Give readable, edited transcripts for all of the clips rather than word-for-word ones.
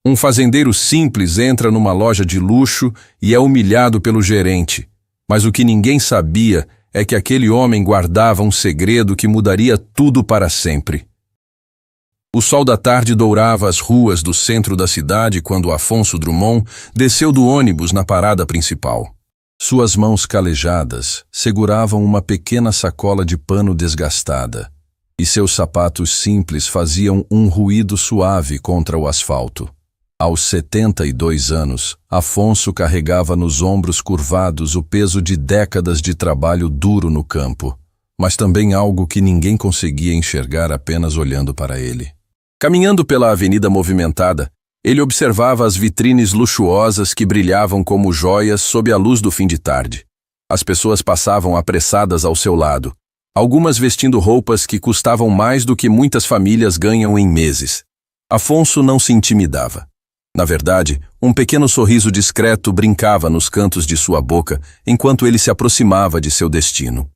Um fazendeiro simples entra numa loja de luxo e é humilhado pelo gerente. Mas o que ninguém sabia é que aquele homem guardava um segredo que mudaria tudo para sempre. O sol da tarde dourava as ruas do centro da cidade quando Afonso Drummond desceu do ônibus na parada principal. Suas mãos calejadas seguravam uma pequena sacola de pano desgastada, e seus sapatos simples faziam um ruído suave contra o asfalto. Aos 72 anos, Afonso carregava nos ombros curvados o peso de décadas de trabalho duro no campo, mas também algo que ninguém conseguia enxergar apenas olhando para ele. Caminhando pela avenida movimentada, ele observava as vitrines luxuosas que brilhavam como joias sob a luz do fim de tarde. As pessoas passavam apressadas ao seu lado, algumas vestindo roupas que custavam mais do que muitas famílias ganham em meses. Afonso não se intimidava. Na verdade, um pequeno sorriso discreto brincava nos cantos de sua boca enquanto ele se aproximava de seu destino.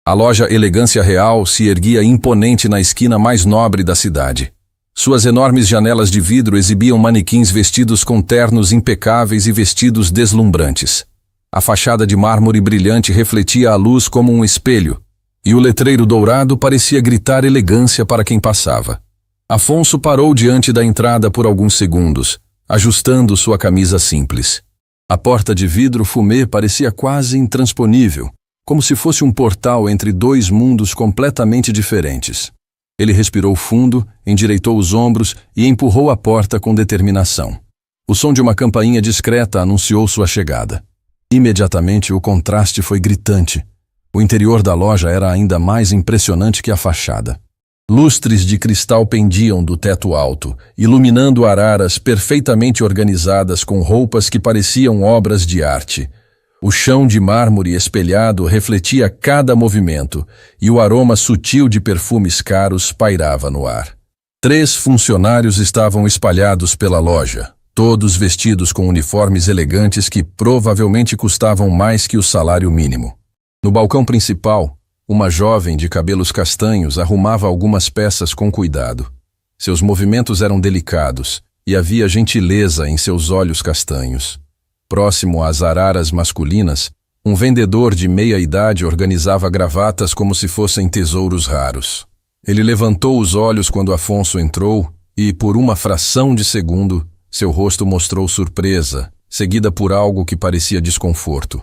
A loja Elegância Real se erguia imponente na esquina mais nobre da cidade. Suas enormes janelas de vidro exibiam manequins vestidos com ternos impecáveis e vestidos deslumbrantes. A fachada de mármore brilhante refletia a luz como um espelho, e o letreiro dourado parecia gritar elegância para quem passava. Afonso parou diante da entrada por alguns segundos, ajustando sua camisa simples. A porta de vidro fumê parecia quase intransponível, como se fosse um portal entre dois mundos completamente diferentes. Ele respirou fundo, endireitou os ombros e empurrou a porta com determinação. O som de uma campainha discreta anunciou sua chegada. Imediatamente o contraste foi gritante. O interior da loja era ainda mais impressionante que a fachada. Lustres de cristal pendiam do teto alto, iluminando araras perfeitamente organizadas com roupas que pareciam obras de arte. O chão de mármore espelhado refletia cada movimento, e o aroma sutil de perfumes caros pairava no ar. 3 funcionários estavam espalhados pela loja, todos vestidos com uniformes elegantes que provavelmente custavam mais que o salário mínimo. No balcão principal, uma jovem de cabelos castanhos arrumava algumas peças com cuidado. Seus movimentos eram delicados, e havia gentileza em seus olhos castanhos. Próximo às araras masculinas, um vendedor de meia-idade organizava gravatas como se fossem tesouros raros. Ele levantou os olhos quando Afonso entrou e, por uma fração de segundo, seu rosto mostrou surpresa, seguida por algo que parecia desconforto.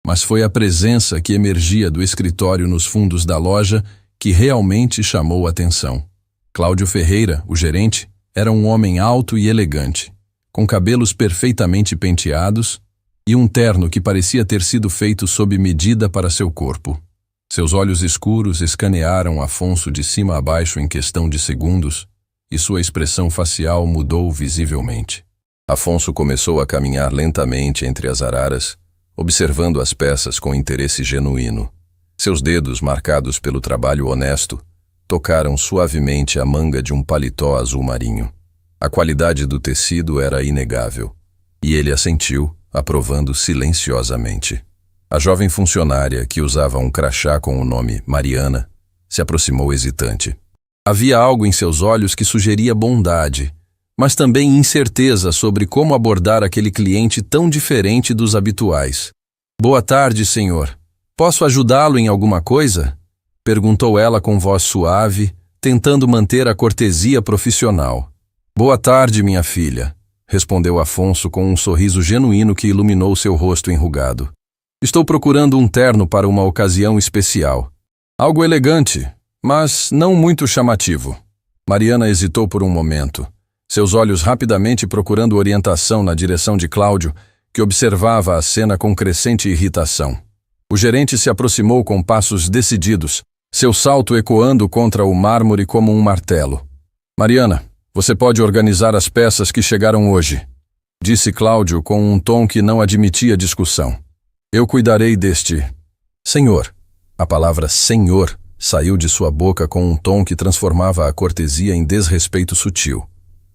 Mas foi a presença que emergia do escritório nos fundos da loja que realmente chamou a atenção. Cláudio Ferreira, o gerente, era um homem alto e elegante, com cabelos perfeitamente penteados e um terno que parecia ter sido feito sob medida para seu corpo. Seus olhos escuros escanearam Afonso de cima a baixo em questão de segundos e sua expressão facial mudou visivelmente. Afonso começou a caminhar lentamente entre as araras, observando as peças com interesse genuíno. Seus dedos, marcados pelo trabalho honesto, tocaram suavemente a manga de um paletó azul marinho. A qualidade do tecido era inegável, e ele assentiu, aprovando silenciosamente. A jovem funcionária, que usava um crachá com o nome Mariana, se aproximou hesitante. Havia algo em seus olhos que sugeria bondade, mas também incerteza sobre como abordar aquele cliente tão diferente dos habituais. "Boa tarde, senhor. Posso ajudá-lo em alguma coisa?" perguntou ela com voz suave, tentando manter a cortesia profissional. "Boa tarde, minha filha", respondeu Afonso com um sorriso genuíno que iluminou seu rosto enrugado. "Estou procurando um terno para uma ocasião especial. Algo elegante, mas não muito chamativo." Mariana hesitou por um momento, seus olhos rapidamente procurando orientação na direção de Cláudio, que observava a cena com crescente irritação. O gerente se aproximou com passos decididos, seu salto ecoando contra o mármore como um martelo. "Mariana, você pode organizar as peças que chegaram hoje", disse Cláudio com um tom que não admitia discussão. "Eu cuidarei deste." "Senhor." A palavra senhor saiu de sua boca com um tom que transformava a cortesia em desrespeito sutil.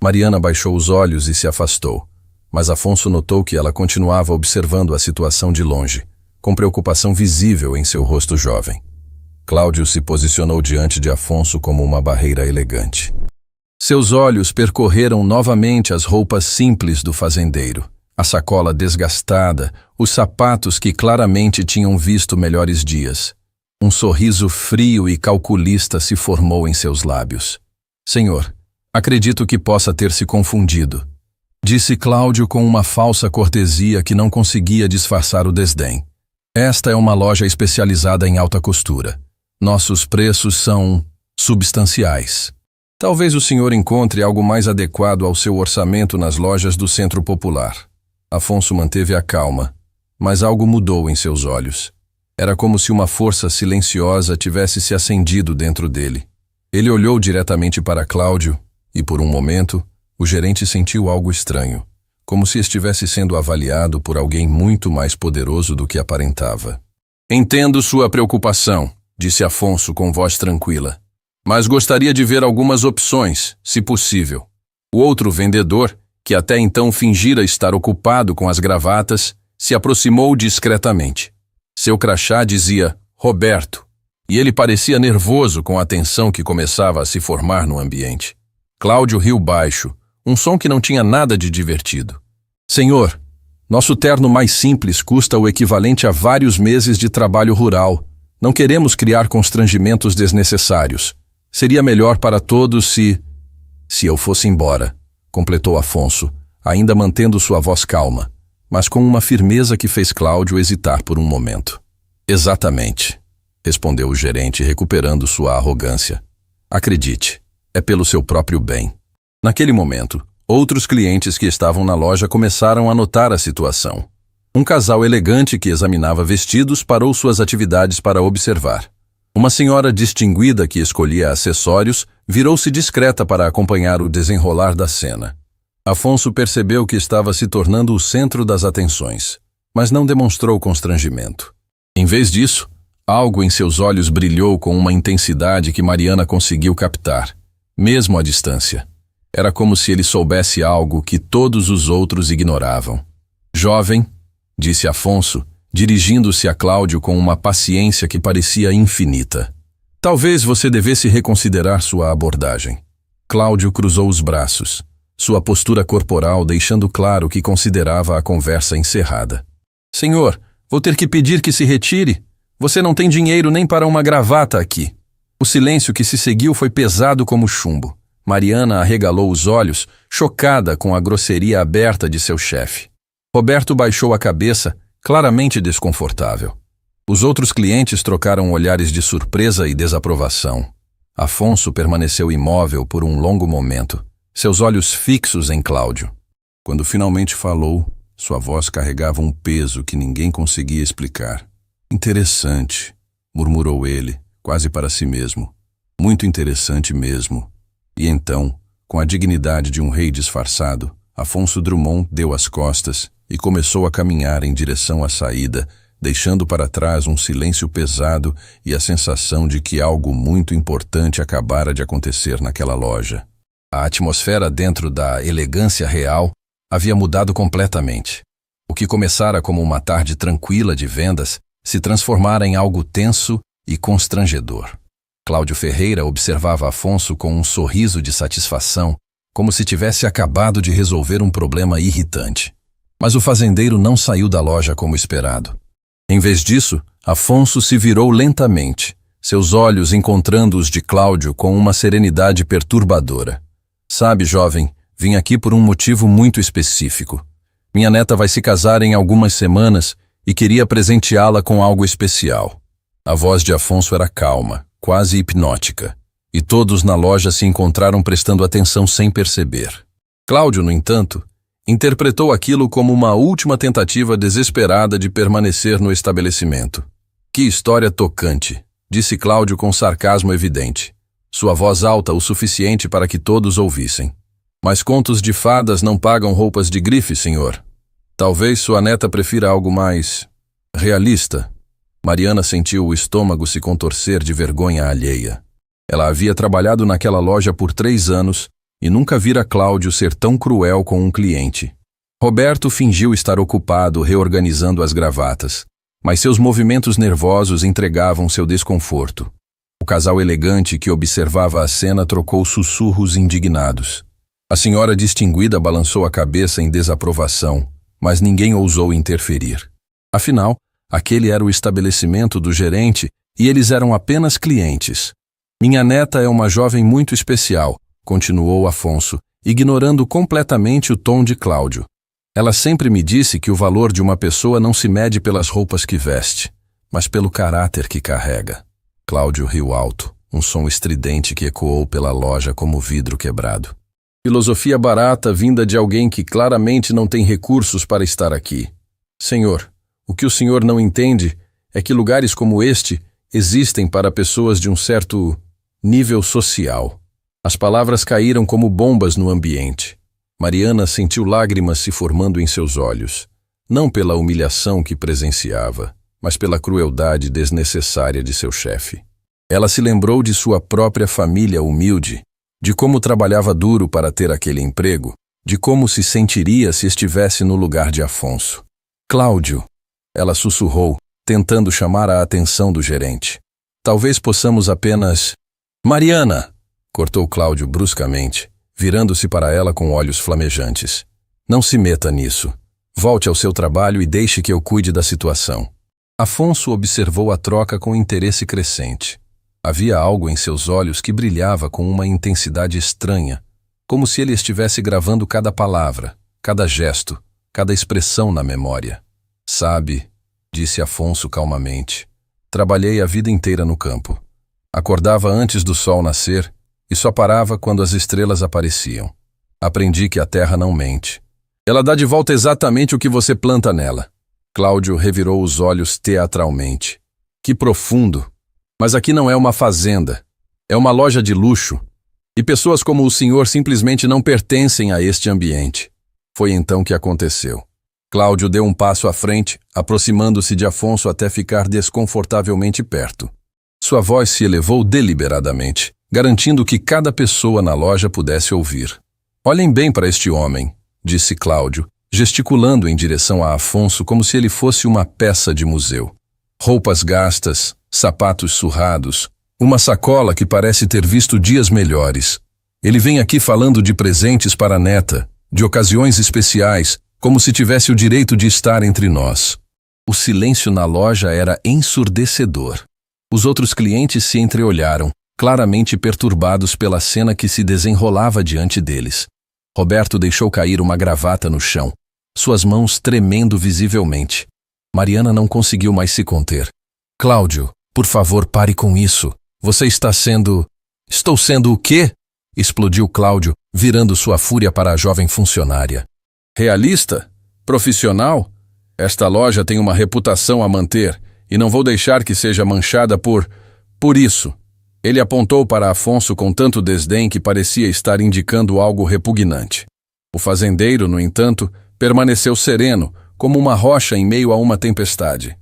Mariana baixou os olhos e se afastou, mas Afonso notou que ela continuava observando a situação de longe, com preocupação visível em seu rosto jovem. Cláudio se posicionou diante de Afonso como uma barreira elegante. Seus olhos percorreram novamente as roupas simples do fazendeiro, a sacola desgastada, os sapatos que claramente tinham visto melhores dias. Um sorriso frio e calculista se formou em seus lábios. Senhor, acredito que possa ter se confundido, disse Cláudio com uma falsa cortesia que não conseguia disfarçar o desdém. Esta é uma loja especializada em alta costura. Nossos preços são substanciais. Talvez o senhor encontre algo mais adequado ao seu orçamento nas lojas do Centro Popular. Afonso manteve a calma, mas algo mudou em seus olhos. Era como se uma força silenciosa tivesse se acendido dentro dele. Ele olhou diretamente para Cláudio e, por um momento, o gerente sentiu algo estranho, como se estivesse sendo avaliado por alguém muito mais poderoso do que aparentava. Entendo sua preocupação, disse Afonso com voz tranquila. Mas gostaria de ver algumas opções, se possível. O outro vendedor, que até então fingira estar ocupado com as gravatas, se aproximou discretamente. Seu crachá dizia Roberto, e ele parecia nervoso com a tensão que começava a se formar no ambiente. Cláudio riu baixo, um som que não tinha nada de divertido. Senhor, nosso terno mais simples custa o equivalente a vários meses de trabalho rural. Não queremos criar constrangimentos desnecessários. Seria melhor para todos se eu fosse embora, completou Afonso, ainda mantendo sua voz calma, mas com uma firmeza que fez Cláudio hesitar por um momento. Exatamente, respondeu o gerente, recuperando sua arrogância. Acredite, é pelo seu próprio bem. Naquele momento, outros clientes que estavam na loja começaram a notar a situação. Um casal elegante que examinava vestidos parou suas atividades para observar. Uma senhora distinguida que escolhia acessórios virou-se discreta para acompanhar o desenrolar da cena. Afonso percebeu que estava se tornando o centro das atenções, mas não demonstrou constrangimento. Em vez disso, algo em seus olhos brilhou com uma intensidade que Mariana conseguiu captar, mesmo à distância. Era como se ele soubesse algo que todos os outros ignoravam. Jovem, disse Afonso, dirigindo-se a Cláudio com uma paciência que parecia infinita. Talvez você devesse reconsiderar sua abordagem. Cláudio cruzou os braços, sua postura corporal deixando claro que considerava a conversa encerrada. Senhor, vou ter que pedir que se retire. Você não tem dinheiro nem para uma gravata aqui. O silêncio que se seguiu foi pesado como chumbo. Mariana arregalou os olhos, chocada com a grosseria aberta de seu chefe. Roberto baixou a cabeça, claramente desconfortável. Os outros clientes trocaram olhares de surpresa e desaprovação. Afonso permaneceu imóvel por um longo momento, seus olhos fixos em Cláudio. Quando finalmente falou, sua voz carregava um peso que ninguém conseguia explicar. Interessante, murmurou ele, quase para si mesmo. Muito interessante mesmo. E então, com a dignidade de um rei disfarçado, Afonso Drummond deu as costas e começou a caminhar em direção à saída, deixando para trás um silêncio pesado e a sensação de que algo muito importante acabara de acontecer naquela loja. A atmosfera dentro da elegância real havia mudado completamente. O que começara como uma tarde tranquila de vendas se transformara em algo tenso e constrangedor. Cláudio Ferreira observava Afonso com um sorriso de satisfação, como se tivesse acabado de resolver um problema irritante. Mas o fazendeiro não saiu da loja como esperado. Em vez disso, Afonso se virou lentamente, seus olhos encontrando os de Cláudio com uma serenidade perturbadora. Sabe, jovem, vim aqui por um motivo muito específico. Minha neta vai se casar em algumas semanas e queria presenteá-la com algo especial. A voz de Afonso era calma, quase hipnótica, e todos na loja se encontraram prestando atenção sem perceber. Cláudio, no entanto, interpretou aquilo como uma última tentativa desesperada de permanecer no estabelecimento. Que história tocante, disse Cláudio com sarcasmo evidente, sua voz alta o suficiente para que todos ouvissem. Mas contos de fadas não pagam roupas de grife, senhor. Talvez sua neta prefira algo mais realista. Mariana sentiu o estômago se contorcer de vergonha alheia. Ela havia trabalhado naquela loja por 3 anos e nunca vira Cláudio ser tão cruel com um cliente. Roberto fingiu estar ocupado reorganizando as gravatas, mas seus movimentos nervosos entregavam seu desconforto. O casal elegante que observava a cena trocou sussurros indignados. A senhora distinguida balançou a cabeça em desaprovação, mas ninguém ousou interferir. Afinal, aquele era o estabelecimento do gerente e eles eram apenas clientes. Minha neta é uma jovem muito especial, continuou Afonso, ignorando completamente o tom de Cláudio. Ela sempre me disse que o valor de uma pessoa não se mede pelas roupas que veste, mas pelo caráter que carrega. Cláudio riu alto, um som estridente que ecoou pela loja como vidro quebrado. Filosofia barata vinda de alguém que claramente não tem recursos para estar aqui. Senhor, o que o senhor não entende é que lugares como este existem para pessoas de um certo nível social. As palavras caíram como bombas no ambiente. Mariana sentiu lágrimas se formando em seus olhos, não pela humilhação que presenciava, mas pela crueldade desnecessária de seu chefe. Ela se lembrou de sua própria família humilde, de como trabalhava duro para ter aquele emprego, de como se sentiria se estivesse no lugar de Afonso. Cláudio, ela sussurrou, tentando chamar a atenção do gerente. Talvez possamos apenas... Mariana! Cortou Cláudio bruscamente, virando-se para ela com olhos flamejantes. Não se meta nisso. Volte ao seu trabalho e deixe que eu cuide da situação. Afonso observou a troca com interesse crescente. Havia algo em seus olhos que brilhava com uma intensidade estranha, como se ele estivesse gravando cada palavra, cada gesto, cada expressão na memória. Sabe, disse Afonso calmamente, trabalhei a vida inteira no campo. Acordava antes do sol nascer e só parava quando as estrelas apareciam. Aprendi que a terra não mente. Ela dá de volta exatamente o que você planta nela. Cláudio revirou os olhos teatralmente. Que profundo! Mas aqui não é uma fazenda. É uma loja de luxo. E pessoas como o senhor simplesmente não pertencem a este ambiente. Foi então que aconteceu. Cláudio deu um passo à frente, aproximando-se de Afonso até ficar desconfortavelmente perto. Sua voz se elevou deliberadamente, garantindo que cada pessoa na loja pudesse ouvir. Olhem bem para este homem, disse Cláudio, gesticulando em direção a Afonso como se ele fosse uma peça de museu. Roupas gastas, sapatos surrados, uma sacola que parece ter visto dias melhores. Ele vem aqui falando de presentes para a neta, de ocasiões especiais, como se tivesse o direito de estar entre nós. O silêncio na loja era ensurdecedor. Os outros clientes se entreolharam, claramente perturbados pela cena que se desenrolava diante deles. Roberto deixou cair uma gravata no chão, suas mãos tremendo visivelmente. Mariana não conseguiu mais se conter. Cláudio, por favor, pare com isso. Você está sendo... Estou sendo o quê? Explodiu Cláudio, virando sua fúria para a jovem funcionária. Realista? Profissional? Esta loja tem uma reputação a manter e não vou deixar que seja manchada por isso. Ele apontou para Afonso com tanto desdém que parecia estar indicando algo repugnante. O fazendeiro, no entanto, permaneceu sereno, como uma rocha em meio a uma tempestade.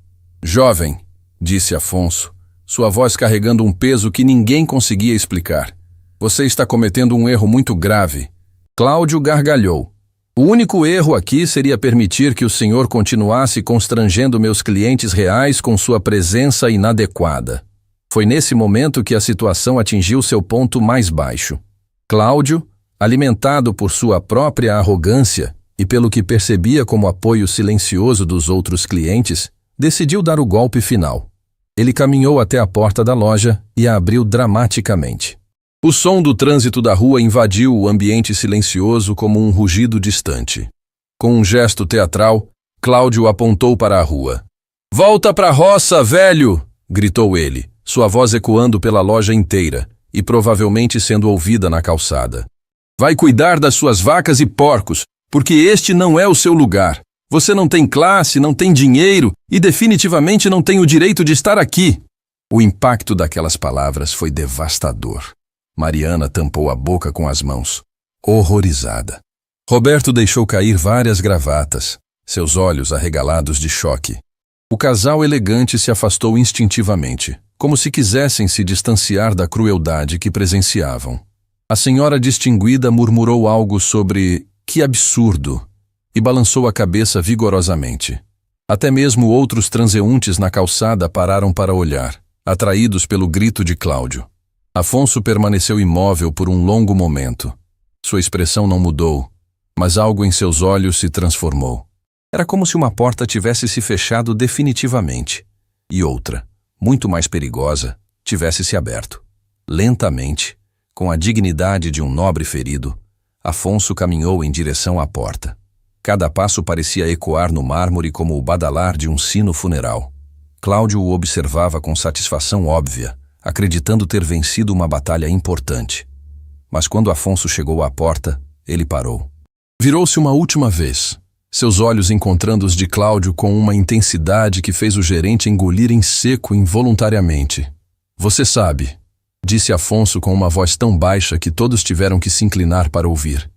Jovem, disse Afonso, sua voz carregando um peso que ninguém conseguia explicar. Você está cometendo um erro muito grave. Cláudio gargalhou. O único erro aqui seria permitir que o senhor continuasse constrangendo meus clientes reais com sua presença inadequada. Foi nesse momento que a situação atingiu seu ponto mais baixo. Cláudio, alimentado por sua própria arrogância e pelo que percebia como apoio silencioso dos outros clientes, decidiu dar o golpe final. Ele caminhou até a porta da loja e a abriu dramaticamente. O som do trânsito da rua invadiu o ambiente silencioso como um rugido distante. Com um gesto teatral, Cláudio apontou para a rua. "Volta pra roça, velho!" gritou ele, sua voz ecoando pela loja inteira e provavelmente sendo ouvida na calçada. "Vai cuidar das suas vacas e porcos, porque este não é o seu lugar. Você não tem classe, não tem dinheiro e definitivamente não tem o direito de estar aqui." O impacto daquelas palavras foi devastador. Mariana tampou a boca com as mãos, horrorizada. Roberto deixou cair várias gravatas, seus olhos arregalados de choque. O casal elegante se afastou instintivamente, como se quisessem se distanciar da crueldade que presenciavam. A senhora distinguida murmurou algo sobre "que absurdo" e balançou a cabeça vigorosamente. Até mesmo outros transeuntes na calçada pararam para olhar, atraídos pelo grito de Cláudio. Afonso permaneceu imóvel por um longo momento. Sua expressão não mudou, mas algo em seus olhos se transformou. Era como se uma porta tivesse se fechado definitivamente, e outra, muito mais perigosa, tivesse se aberto. Lentamente, com a dignidade de um nobre ferido, Afonso caminhou em direção à porta. Cada passo parecia ecoar no mármore como o badalar de um sino funeral. Cláudio o observava com satisfação óbvia, acreditando ter vencido uma batalha importante. Mas quando Afonso chegou à porta, ele parou. Virou-se uma última vez, seus olhos encontrando os de Cláudio com uma intensidade que fez o gerente engolir em seco involuntariamente. "Você sabe", disse Afonso com uma voz tão baixa que todos tiveram que se inclinar para ouvir.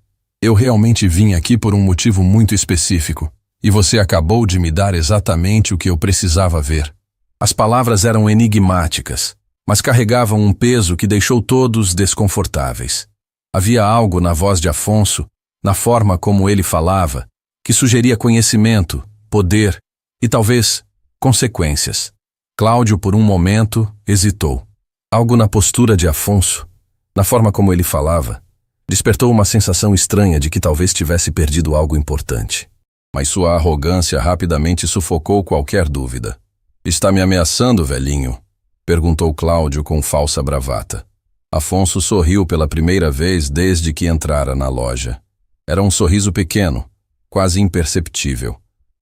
"Eu realmente vim aqui por um motivo muito específico, e você acabou de me dar exatamente o que eu precisava ver." As palavras eram enigmáticas, mas carregavam um peso que deixou todos desconfortáveis. Havia algo na voz de Afonso, na forma como ele falava, que sugeria conhecimento, poder e talvez consequências. Cláudio, por um momento, hesitou. Algo na postura de Afonso, na forma como ele falava, despertou uma sensação estranha de que talvez tivesse perdido algo importante. Mas sua arrogância rapidamente sufocou qualquer dúvida. "Está me ameaçando, velhinho?" perguntou Cláudio com falsa bravata. Afonso sorriu pela primeira vez desde que entrara na loja. Era um sorriso pequeno, quase imperceptível,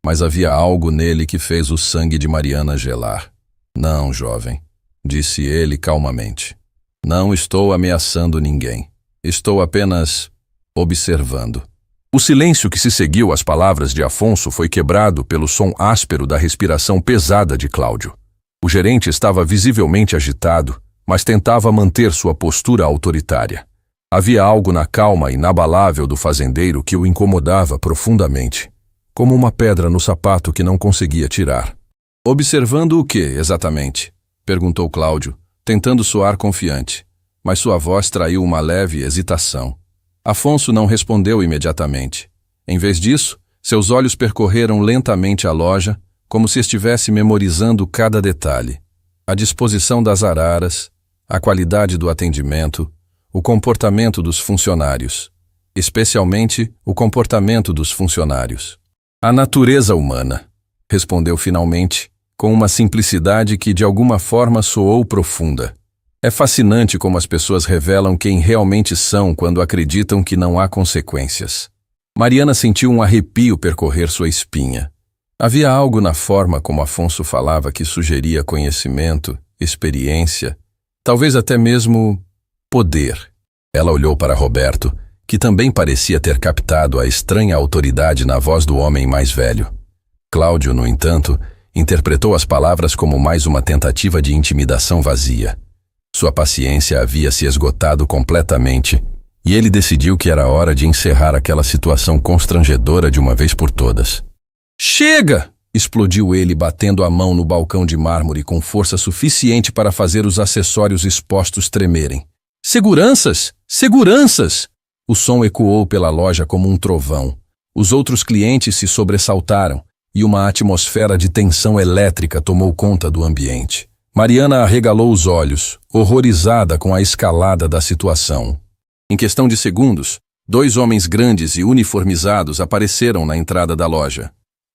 mas havia algo nele que fez o sangue de Mariana gelar. "Não, jovem", disse ele calmamente. "Não estou ameaçando ninguém. Estou apenas observando." O silêncio que se seguiu às palavras de Afonso foi quebrado pelo som áspero da respiração pesada de Cláudio. O gerente estava visivelmente agitado, mas tentava manter sua postura autoritária. Havia algo na calma inabalável do fazendeiro que o incomodava profundamente, como uma pedra no sapato que não conseguia tirar. "Observando o que, exatamente?" perguntou Cláudio, tentando soar confiante, mas sua voz traiu uma leve hesitação. Afonso não respondeu imediatamente. Em vez disso, seus olhos percorreram lentamente a loja, como se estivesse memorizando cada detalhe. A disposição das araras, a qualidade do atendimento, o comportamento dos funcionários. Especialmente, o comportamento dos funcionários. "A natureza humana", respondeu finalmente, com uma simplicidade que de alguma forma soou profunda. "É fascinante como as pessoas revelam quem realmente são quando acreditam que não há consequências." Mariana sentiu um arrepio percorrer sua espinha. Havia algo na forma como Afonso falava que sugeria conhecimento, experiência, talvez até mesmo poder. Ela olhou para Roberto, que também parecia ter captado a estranha autoridade na voz do homem mais velho. Cláudio, no entanto, interpretou as palavras como mais uma tentativa de intimidação vazia. Sua paciência havia se esgotado completamente, e ele decidiu que era hora de encerrar aquela situação constrangedora de uma vez por todas. "Chega!" explodiu ele, batendo a mão no balcão de mármore com força suficiente para fazer os acessórios expostos tremerem. "Seguranças! Seguranças!" O som ecoou pela loja como um trovão. Os outros clientes se sobressaltaram, e uma atmosfera de tensão elétrica tomou conta do ambiente. Mariana arregalou os olhos, horrorizada com a escalada da situação. Em questão de segundos, 2 homens grandes e uniformizados apareceram na entrada da loja.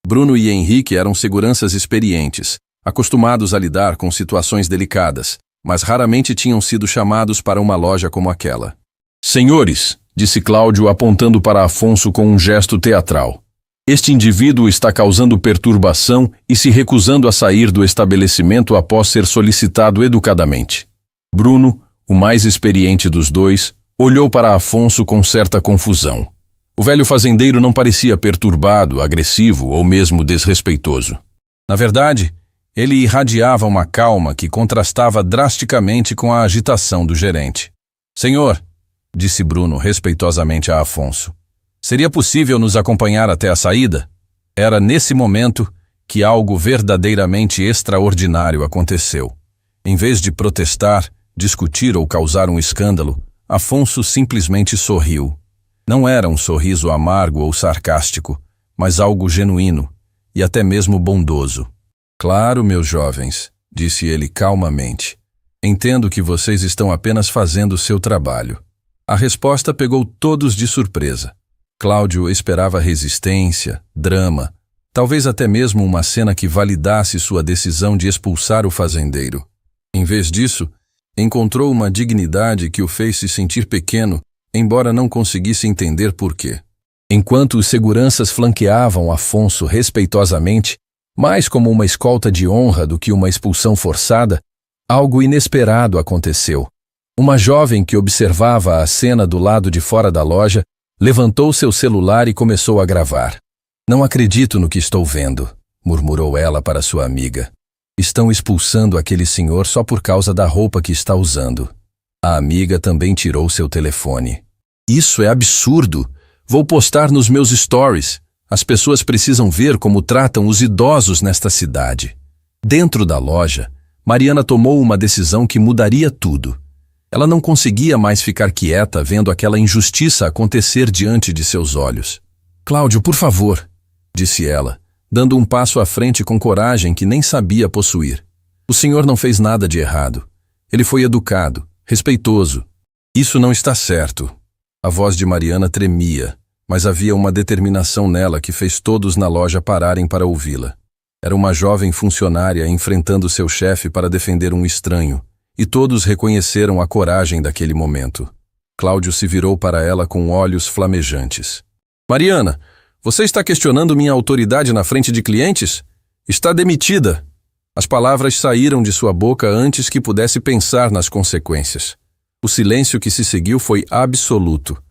Bruno e Henrique eram seguranças experientes, acostumados a lidar com situações delicadas, mas raramente tinham sido chamados para uma loja como aquela. "Senhores", disse Cláudio apontando para Afonso com um gesto teatral, "este indivíduo está causando perturbação e se recusando a sair do estabelecimento após ser solicitado educadamente." Bruno, o mais experiente dos dois, olhou para Afonso com certa confusão. O velho fazendeiro não parecia perturbado, agressivo ou mesmo desrespeitoso. Na verdade, ele irradiava uma calma que contrastava drasticamente com a agitação do gerente. "Senhor", disse Bruno respeitosamente a Afonso, "seria possível nos acompanhar até a saída?" Era nesse momento que algo verdadeiramente extraordinário aconteceu. Em vez de protestar, discutir ou causar um escândalo, Afonso simplesmente sorriu. Não era um sorriso amargo ou sarcástico, mas algo genuíno e até mesmo bondoso. "Claro, meus jovens", disse ele calmamente. Entendo que vocês estão apenas fazendo o seu trabalho. A resposta pegou todos de surpresa. Cláudio esperava resistência, drama, talvez até mesmo uma cena que validasse sua decisão de expulsar o fazendeiro. Em vez disso, encontrou uma dignidade que o fez se sentir pequeno, embora não conseguisse entender por quê. Enquanto os seguranças flanqueavam Afonso respeitosamente, mais como uma escolta de honra do que uma expulsão forçada, algo inesperado aconteceu. Uma jovem que observava a cena do lado de fora da loja levantou seu celular e começou a gravar. "Não acredito no que estou vendo", murmurou ela para sua amiga. "Estão expulsando aquele senhor só por causa da roupa que está usando." A amiga também tirou seu telefone. "Isso é absurdo. Vou postar nos meus stories. As pessoas precisam ver como tratam os idosos nesta cidade." Dentro da loja, Mariana tomou uma decisão que mudaria tudo. Ela não conseguia mais ficar quieta vendo aquela injustiça acontecer diante de seus olhos. "Cláudio, por favor", disse ela, dando um passo à frente com coragem que nem sabia possuir. "O senhor não fez nada de errado. Ele foi educado, respeitoso. Isso não está certo." A voz de Mariana tremia, mas havia uma determinação nela que fez todos na loja pararem para ouvi-la. Era uma jovem funcionária enfrentando seu chefe para defender um estranho, e todos reconheceram a coragem daquele momento. Cláudio se virou para ela com olhos flamejantes. "Mariana, você está questionando minha autoridade na frente de clientes? Está demitida." As palavras saíram de sua boca antes que pudesse pensar nas consequências. O silêncio que se seguiu foi absoluto.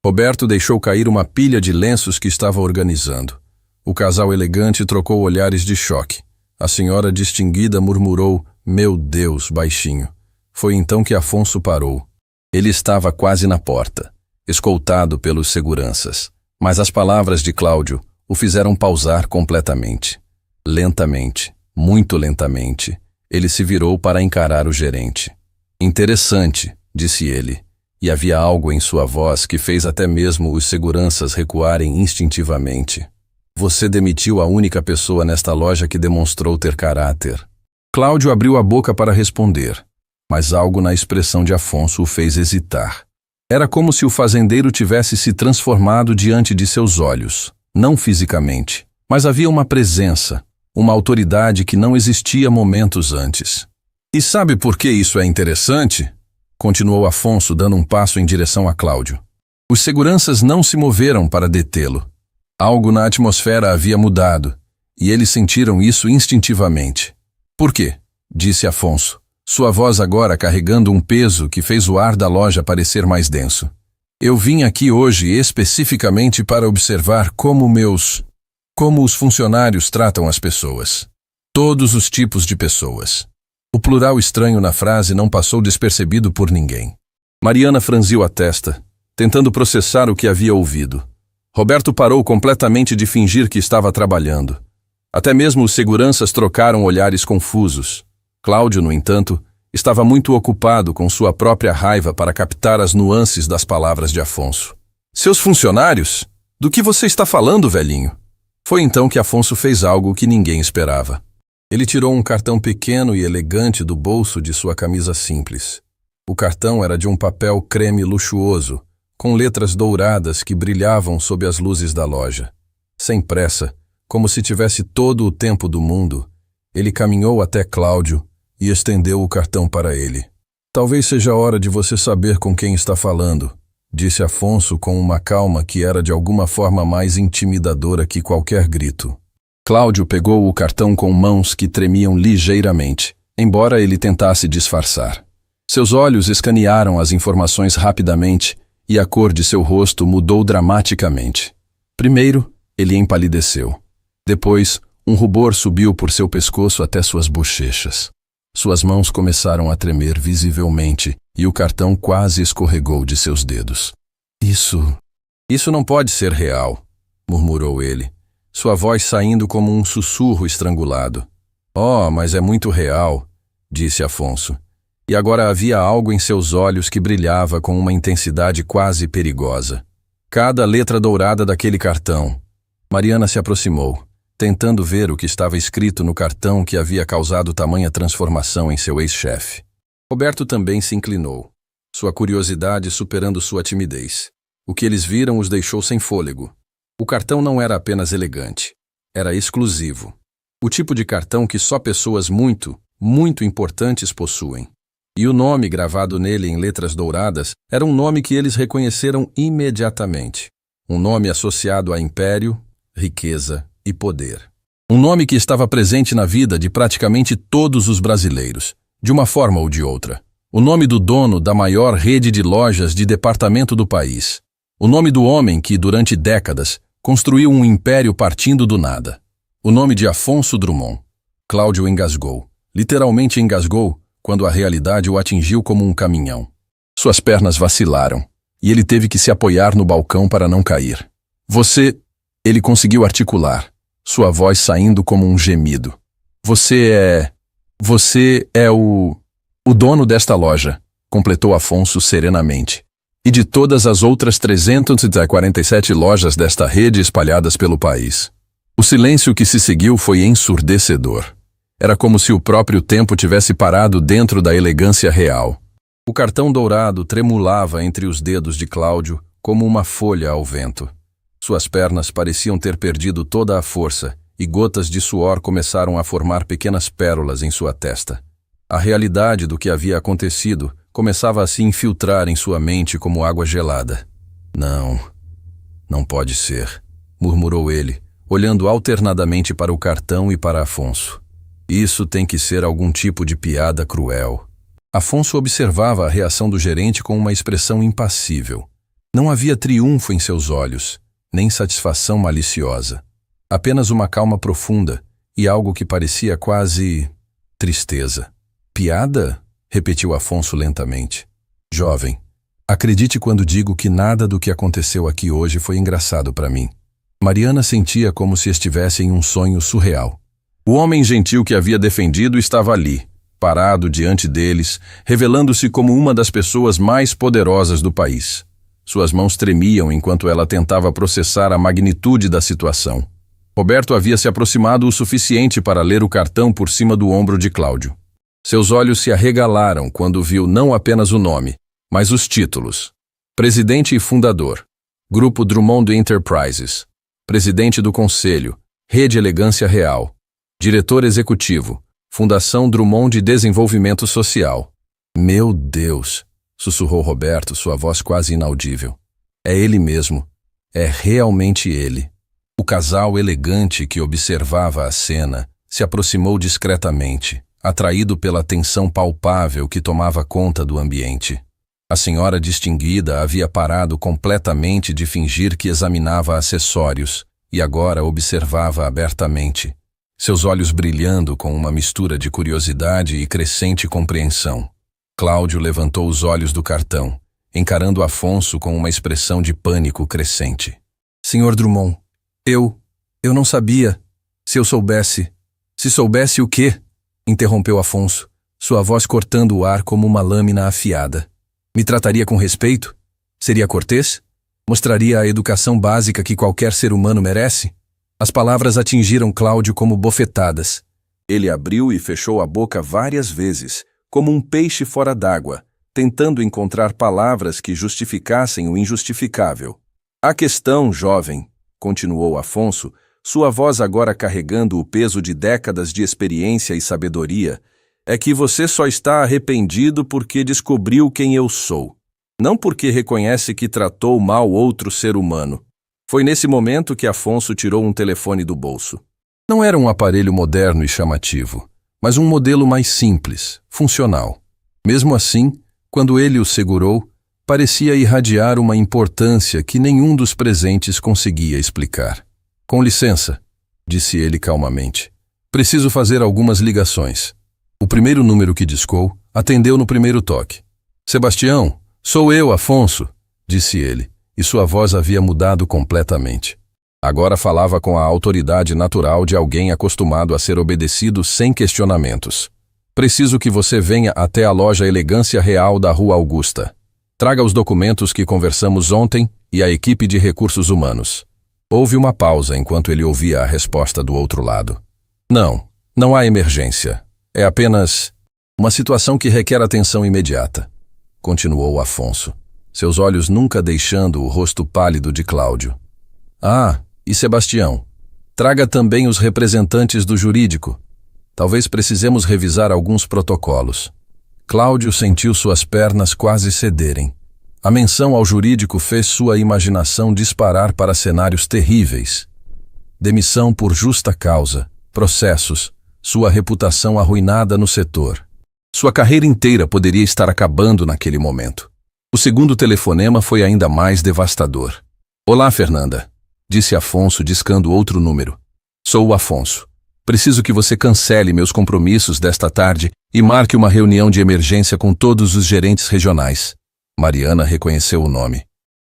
Roberto deixou cair uma pilha de lenços que estava organizando. O casal elegante trocou olhares de choque. A senhora distinguida murmurou, "Meu Deus", baixinho. Foi então que Afonso parou. Ele estava quase na porta, escoltado pelos seguranças. Mas as palavras de Cláudio o fizeram pausar completamente. Lentamente, muito lentamente, ele se virou para encarar o gerente. "Interessante", disse ele, e havia algo em sua voz que fez até mesmo os seguranças recuarem instintivamente. "Você demitiu a única pessoa nesta loja que demonstrou ter caráter." Cláudio abriu a boca para responder, mas algo na expressão de Afonso o fez hesitar. Era como se o fazendeiro tivesse se transformado diante de seus olhos, não fisicamente, mas havia uma presença, uma autoridade que não existia momentos antes. "E sabe por que isso é interessante?" continuou Afonso, dando um passo em direção a Cláudio. Os seguranças não se moveram para detê-lo. Algo na atmosfera havia mudado, e eles sentiram isso instintivamente. "Por quê?", disse Afonso, sua voz agora carregando um peso que fez o ar da loja parecer mais denso. "Eu vim aqui hoje especificamente para observar como os funcionários tratam as pessoas. Todos os tipos de pessoas." O plural estranho na frase não passou despercebido por ninguém. Mariana franziu a testa, tentando processar o que havia ouvido. Roberto parou completamente de fingir que estava trabalhando. Até mesmo os seguranças trocaram olhares confusos. Cláudio, no entanto, estava muito ocupado com sua própria raiva para captar as nuances das palavras de Afonso. "Seus funcionários? Do que você está falando, velhinho?" Foi então que Afonso fez algo que ninguém esperava. Ele tirou um cartão pequeno e elegante do bolso de sua camisa simples. O cartão era de um papel creme luxuoso, com letras douradas que brilhavam sob as luzes da loja. Sem pressa, como se tivesse todo o tempo do mundo, ele caminhou até Cláudio e estendeu o cartão para ele. "Talvez seja a hora de você saber com quem está falando", disse Afonso com uma calma que era de alguma forma mais intimidadora que qualquer grito. Cláudio pegou o cartão com mãos que tremiam ligeiramente, embora ele tentasse disfarçar. Seus olhos escanearam as informações rapidamente e a cor de seu rosto mudou dramaticamente. Primeiro, ele empalideceu. Depois, um rubor subiu por seu pescoço até suas bochechas. Suas mãos começaram a tremer visivelmente e o cartão quase escorregou de seus dedos. Isso não pode ser real", murmurou ele, sua voz saindo como um sussurro estrangulado. "Oh, mas é muito real", disse Afonso. E agora havia algo em seus olhos que brilhava com uma intensidade quase perigosa. Cada letra dourada daquele cartão. Mariana se aproximou, tentando ver o que estava escrito no cartão que havia causado tamanha transformação em seu ex-chefe. Roberto também se inclinou, sua curiosidade superando sua timidez. O que eles viram os deixou sem fôlego. O cartão não era apenas elegante, era exclusivo. O tipo de cartão que só pessoas muito importantes possuem. E o nome gravado nele em letras douradas era um nome que eles reconheceram imediatamente. Um nome associado a império, riqueza e poder. Um nome que estava presente na vida de praticamente todos os brasileiros, de uma forma ou de outra. O nome do dono da maior rede de lojas de departamento do país. O nome do homem que, durante décadas, construiu um império partindo do nada. O nome de Afonso Drummond. Cláudio engasgou. Literalmente engasgou quando a realidade o atingiu como um caminhão. Suas pernas vacilaram e ele teve que se apoiar no balcão para não cair. Você... Ele conseguiu articular, sua voz saindo como um gemido. Você é o dono desta loja, completou Afonso serenamente. E de todas as outras 347 lojas desta rede espalhadas pelo país. O silêncio que se seguiu foi ensurdecedor. Era como se o próprio tempo tivesse parado dentro da elegância real. O cartão dourado tremulava entre os dedos de Cláudio como uma folha ao vento. Suas pernas pareciam ter perdido toda a força e gotas de suor começaram a formar pequenas pérolas em sua testa. A realidade do que havia acontecido começava a se infiltrar em sua mente como água gelada. Não pode ser, murmurou ele, olhando alternadamente para o cartão e para Afonso. Isso tem que ser algum tipo de piada cruel. Afonso observava a reação do gerente com uma expressão impassível. Não havia triunfo em seus olhos, nem satisfação maliciosa. Apenas uma calma profunda e algo que parecia quase tristeza. Piada? Repetiu Afonso lentamente. Jovem, acredite quando digo que nada do que aconteceu aqui hoje foi engraçado para mim. Mariana sentia como se estivesse em um sonho surreal. O homem gentil que havia defendido estava ali, parado diante deles, revelando-se como uma das pessoas mais poderosas do país. Suas mãos tremiam enquanto ela tentava processar a magnitude da situação. Roberto havia se aproximado o suficiente para ler o cartão por cima do ombro de Cláudio. Seus olhos se arregalaram quando viu não apenas o nome, mas os títulos. Presidente e fundador, Grupo Drummond Enterprises. Presidente do Conselho, Rede Elegância Real. Diretor Executivo, Fundação Drummond de Desenvolvimento Social. Meu Deus, sussurrou Roberto, sua voz quase inaudível. É ele mesmo. É realmente ele. O casal elegante que observava a cena se aproximou discretamente, atraído pela tensão palpável que tomava conta do ambiente. A senhora distinguida havia parado completamente de fingir que examinava acessórios e agora observava abertamente, seus olhos brilhando com uma mistura de curiosidade e crescente compreensão. Cláudio levantou os olhos do cartão, encarando Afonso com uma expressão de pânico crescente. Senhor Drummond, eu não sabia. Se eu soubesse... Se soubesse o quê? Interrompeu Afonso, sua voz cortando o ar como uma lâmina afiada. Me trataria com respeito? Seria cortês? Mostraria a educação básica que qualquer ser humano merece? As palavras atingiram Cláudio como bofetadas. Ele abriu e fechou a boca várias vezes, como um peixe fora d'água, tentando encontrar palavras que justificassem o injustificável. A questão, jovem, continuou Afonso, sua voz agora carregando o peso de décadas de experiência e sabedoria, é que você só está arrependido porque descobriu quem eu sou. Não porque reconhece que tratou mal outro ser humano. Foi nesse momento que Afonso tirou um telefone do bolso. Não era um aparelho moderno e chamativo, mas um modelo mais simples, funcional. Mesmo assim, quando ele o segurou, parecia irradiar uma importância que nenhum dos presentes conseguia explicar. Com licença, disse ele calmamente. Preciso fazer algumas ligações. O primeiro número que discou atendeu no primeiro toque. Sebastião, sou eu, Afonso, disse ele, e sua voz havia mudado completamente. Agora falava com a autoridade natural de alguém acostumado a ser obedecido sem questionamentos. Preciso que você venha até a loja Elegância Real da Rua Augusta. Traga os documentos que conversamos ontem e a equipe de recursos humanos. Houve uma pausa enquanto ele ouvia a resposta do outro lado. Não, não há emergência. É apenas uma situação que requer atenção imediata, continuou Afonso, seus olhos nunca deixando o rosto pálido de Cláudio. Ah, e Sebastião, traga também os representantes do jurídico. Talvez precisemos revisar alguns protocolos. Cláudio sentiu suas pernas quase cederem. A menção ao jurídico fez sua imaginação disparar para cenários terríveis. Demissão por justa causa, processos, sua reputação arruinada no setor. Sua carreira inteira poderia estar acabando naquele momento. O segundo telefonema foi ainda mais devastador. Olá, Fernanda, disse Afonso discando outro número. Sou o Afonso. Preciso que você cancele meus compromissos desta tarde e marque uma reunião de emergência com todos os gerentes regionais. Mariana reconheceu o nome.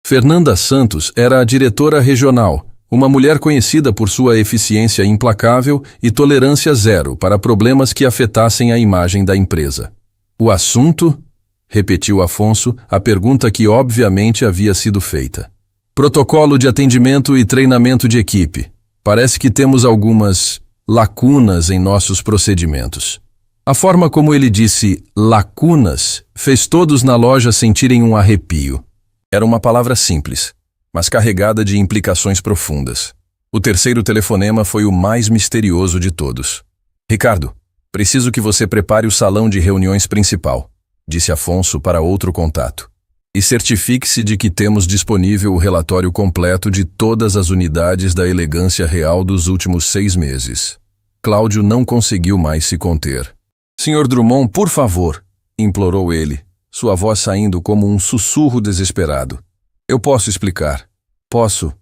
Fernanda Santos era a diretora regional, uma mulher conhecida por sua eficiência implacável e tolerância zero para problemas que afetassem a imagem da empresa. O assunto? Repetiu Afonso, a pergunta que obviamente havia sido feita. Protocolo de atendimento e treinamento de equipe. Parece que temos algumas lacunas em nossos procedimentos. A forma como ele disse lacunas fez todos na loja sentirem um arrepio. Era uma palavra simples, mas carregada de implicações profundas. O terceiro telefonema foi o mais misterioso de todos. Ricardo, preciso que você prepare o salão de reuniões principal, disse Afonso para outro contato. E certifique-se de que temos disponível o relatório completo de todas as unidades da elegância real dos últimos 6 meses. Cláudio não conseguiu mais se conter. Senhor Drummond, por favor, implorou ele, sua voz saindo como um sussurro desesperado. Eu posso explicar. Posso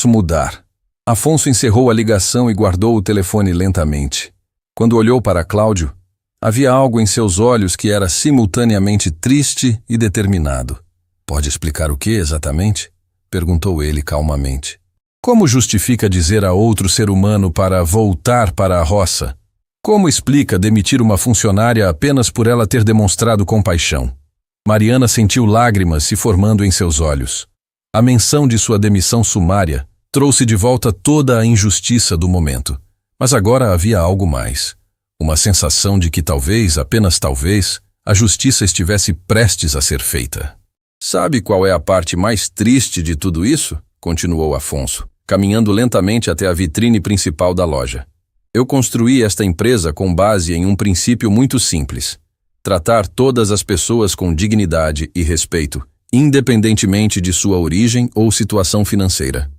mudar. Afonso encerrou a ligação e guardou o telefone lentamente. Quando olhou para Cláudio, havia algo em seus olhos que era simultaneamente triste e determinado. Pode explicar o que exatamente? Perguntou ele calmamente. Como justifica dizer a outro ser humano para voltar para a roça? Como explica demitir uma funcionária apenas por ela ter demonstrado compaixão? Mariana sentiu lágrimas se formando em seus olhos. A menção de sua demissão sumária trouxe de volta toda a injustiça do momento. Mas agora havia algo mais. Uma sensação de que talvez, apenas talvez, a justiça estivesse prestes a ser feita. Sabe qual é a parte mais triste de tudo isso? Continuou Afonso, caminhando lentamente até a vitrine principal da loja. Eu construí esta empresa com base em um princípio muito simples. Tratar todas as pessoas com dignidade e respeito, independentemente de sua origem ou situação financeira.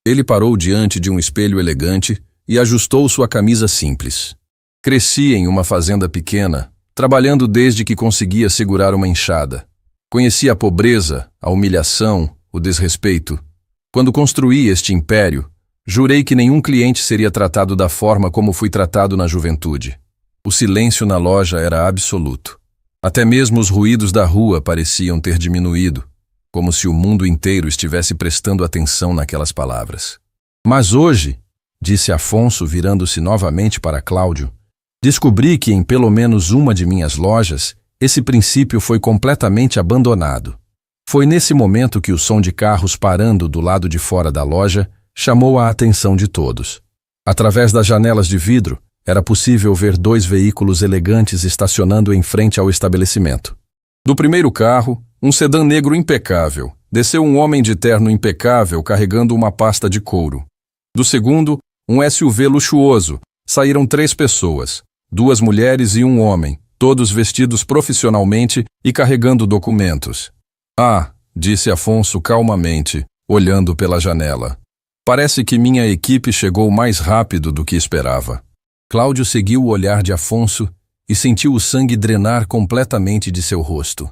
Ele parou diante de um espelho elegante e ajustou sua camisa simples. Cresci em uma fazenda pequena, trabalhando desde que conseguia segurar uma enxada. Conheci a pobreza, a humilhação, o desrespeito. Quando construí este império, jurei que nenhum cliente seria tratado da forma como fui tratado na juventude. O silêncio na loja era absoluto. Até mesmo os ruídos da rua pareciam ter diminuído, como se o mundo inteiro estivesse prestando atenção naquelas palavras. Mas hoje, disse Afonso virando-se novamente para Cláudio, descobri que em pelo menos uma de minhas lojas, esse princípio foi completamente abandonado. Foi nesse momento que o som de carros parando do lado de fora da loja chamou a atenção de todos. Através das janelas de vidro, era possível ver 2 veículos elegantes estacionando em frente ao estabelecimento. Do primeiro carro, um sedã negro impecável. Desceu um homem de terno impecável carregando uma pasta de couro. Do segundo, um SUV luxuoso. Saíram 3 pessoas, 2 mulheres e um homem, todos vestidos profissionalmente e carregando documentos. Ah, disse Afonso calmamente, olhando pela janela. Parece que minha equipe chegou mais rápido do que esperava. Cláudio seguiu o olhar de Afonso e sentiu o sangue drenar completamente de seu rosto.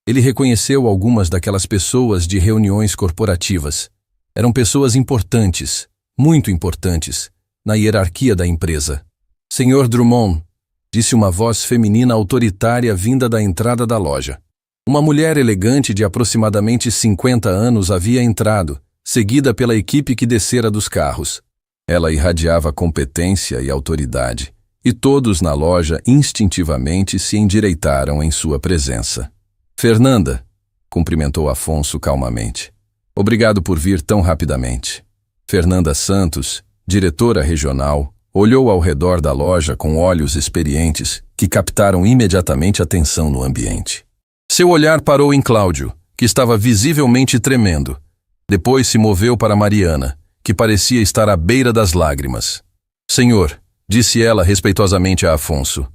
Ele reconheceu algumas daquelas pessoas de reuniões corporativas. Eram pessoas importantes, muito importantes, na hierarquia da empresa. Senhor Drummond, disse uma voz feminina autoritária vinda da entrada da loja. Uma mulher elegante de aproximadamente 50 anos havia entrado, seguida pela equipe que descera dos carros. Ela irradiava competência e autoridade, e todos na loja instintivamente se endireitaram em sua presença. Fernanda, cumprimentou Afonso calmamente. Obrigado por vir tão rapidamente. Fernanda Santos, diretora regional, olhou ao redor da loja com olhos experientes que captaram imediatamente a tensão no ambiente. Seu olhar parou em Cláudio, que estava visivelmente tremendo. Depois se moveu para Mariana, que parecia estar à beira das lágrimas. Senhor, disse ela respeitosamente a Afonso,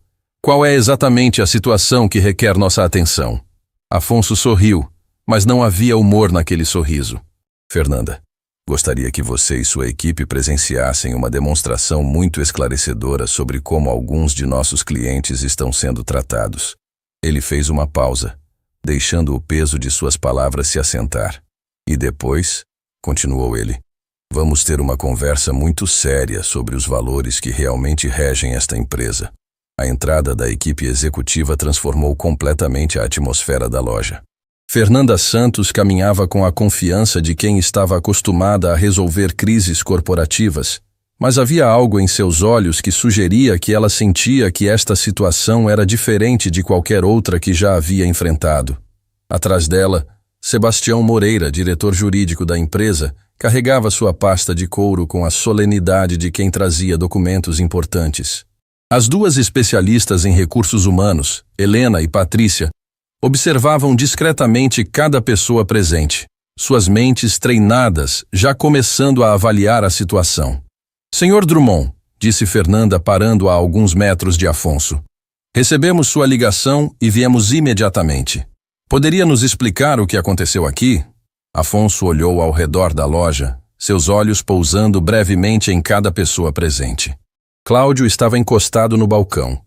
qual é exatamente a situação que requer nossa atenção? Afonso sorriu, mas não havia humor naquele sorriso. Fernanda, gostaria que você e sua equipe presenciassem uma demonstração muito esclarecedora sobre como alguns de nossos clientes estão sendo tratados. Ele fez uma pausa, deixando o peso de suas palavras se assentar. E depois, continuou ele, vamos ter uma conversa muito séria sobre os valores que realmente regem esta empresa. A entrada da equipe executiva transformou completamente a atmosfera da loja. Fernanda Santos caminhava com a confiança de quem estava acostumada a resolver crises corporativas, mas havia algo em seus olhos que sugeria que ela sentia que esta situação era diferente de qualquer outra que já havia enfrentado. Atrás dela, Sebastião Moreira, diretor jurídico da empresa, carregava sua pasta de couro com a solenidade de quem trazia documentos importantes. As duas especialistas em recursos humanos, Helena e Patrícia, observavam discretamente cada pessoa presente, suas mentes treinadas, já começando a avaliar a situação. Senhor Drummond, disse Fernanda parando a alguns metros de Afonso, recebemos sua ligação e viemos imediatamente. Poderia nos explicar o que aconteceu aqui? Afonso olhou ao redor da loja, seus olhos pousando brevemente em cada pessoa presente. Cláudio estava encostado no balcão,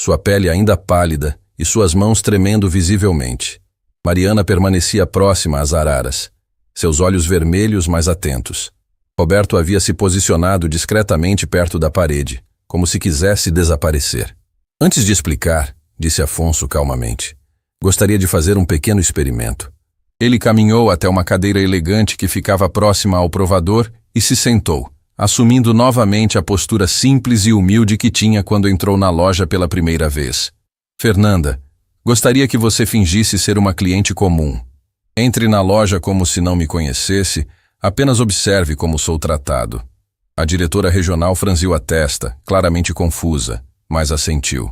sua pele ainda pálida e suas mãos tremendo visivelmente. Mariana permanecia próxima às araras, seus olhos vermelhos mas atentos. Roberto havia se posicionado discretamente perto da parede, como se quisesse desaparecer. Antes de explicar, disse Afonso calmamente, gostaria de fazer um pequeno experimento. Ele caminhou até uma cadeira elegante que ficava próxima ao provador e se sentou, assumindo novamente a postura simples e humilde que tinha quando entrou na loja pela primeira vez. Fernanda, gostaria que você fingisse ser uma cliente comum. Entre na loja como se não me conhecesse, apenas observe como sou tratado. A diretora regional franziu a testa, claramente confusa, mas assentiu.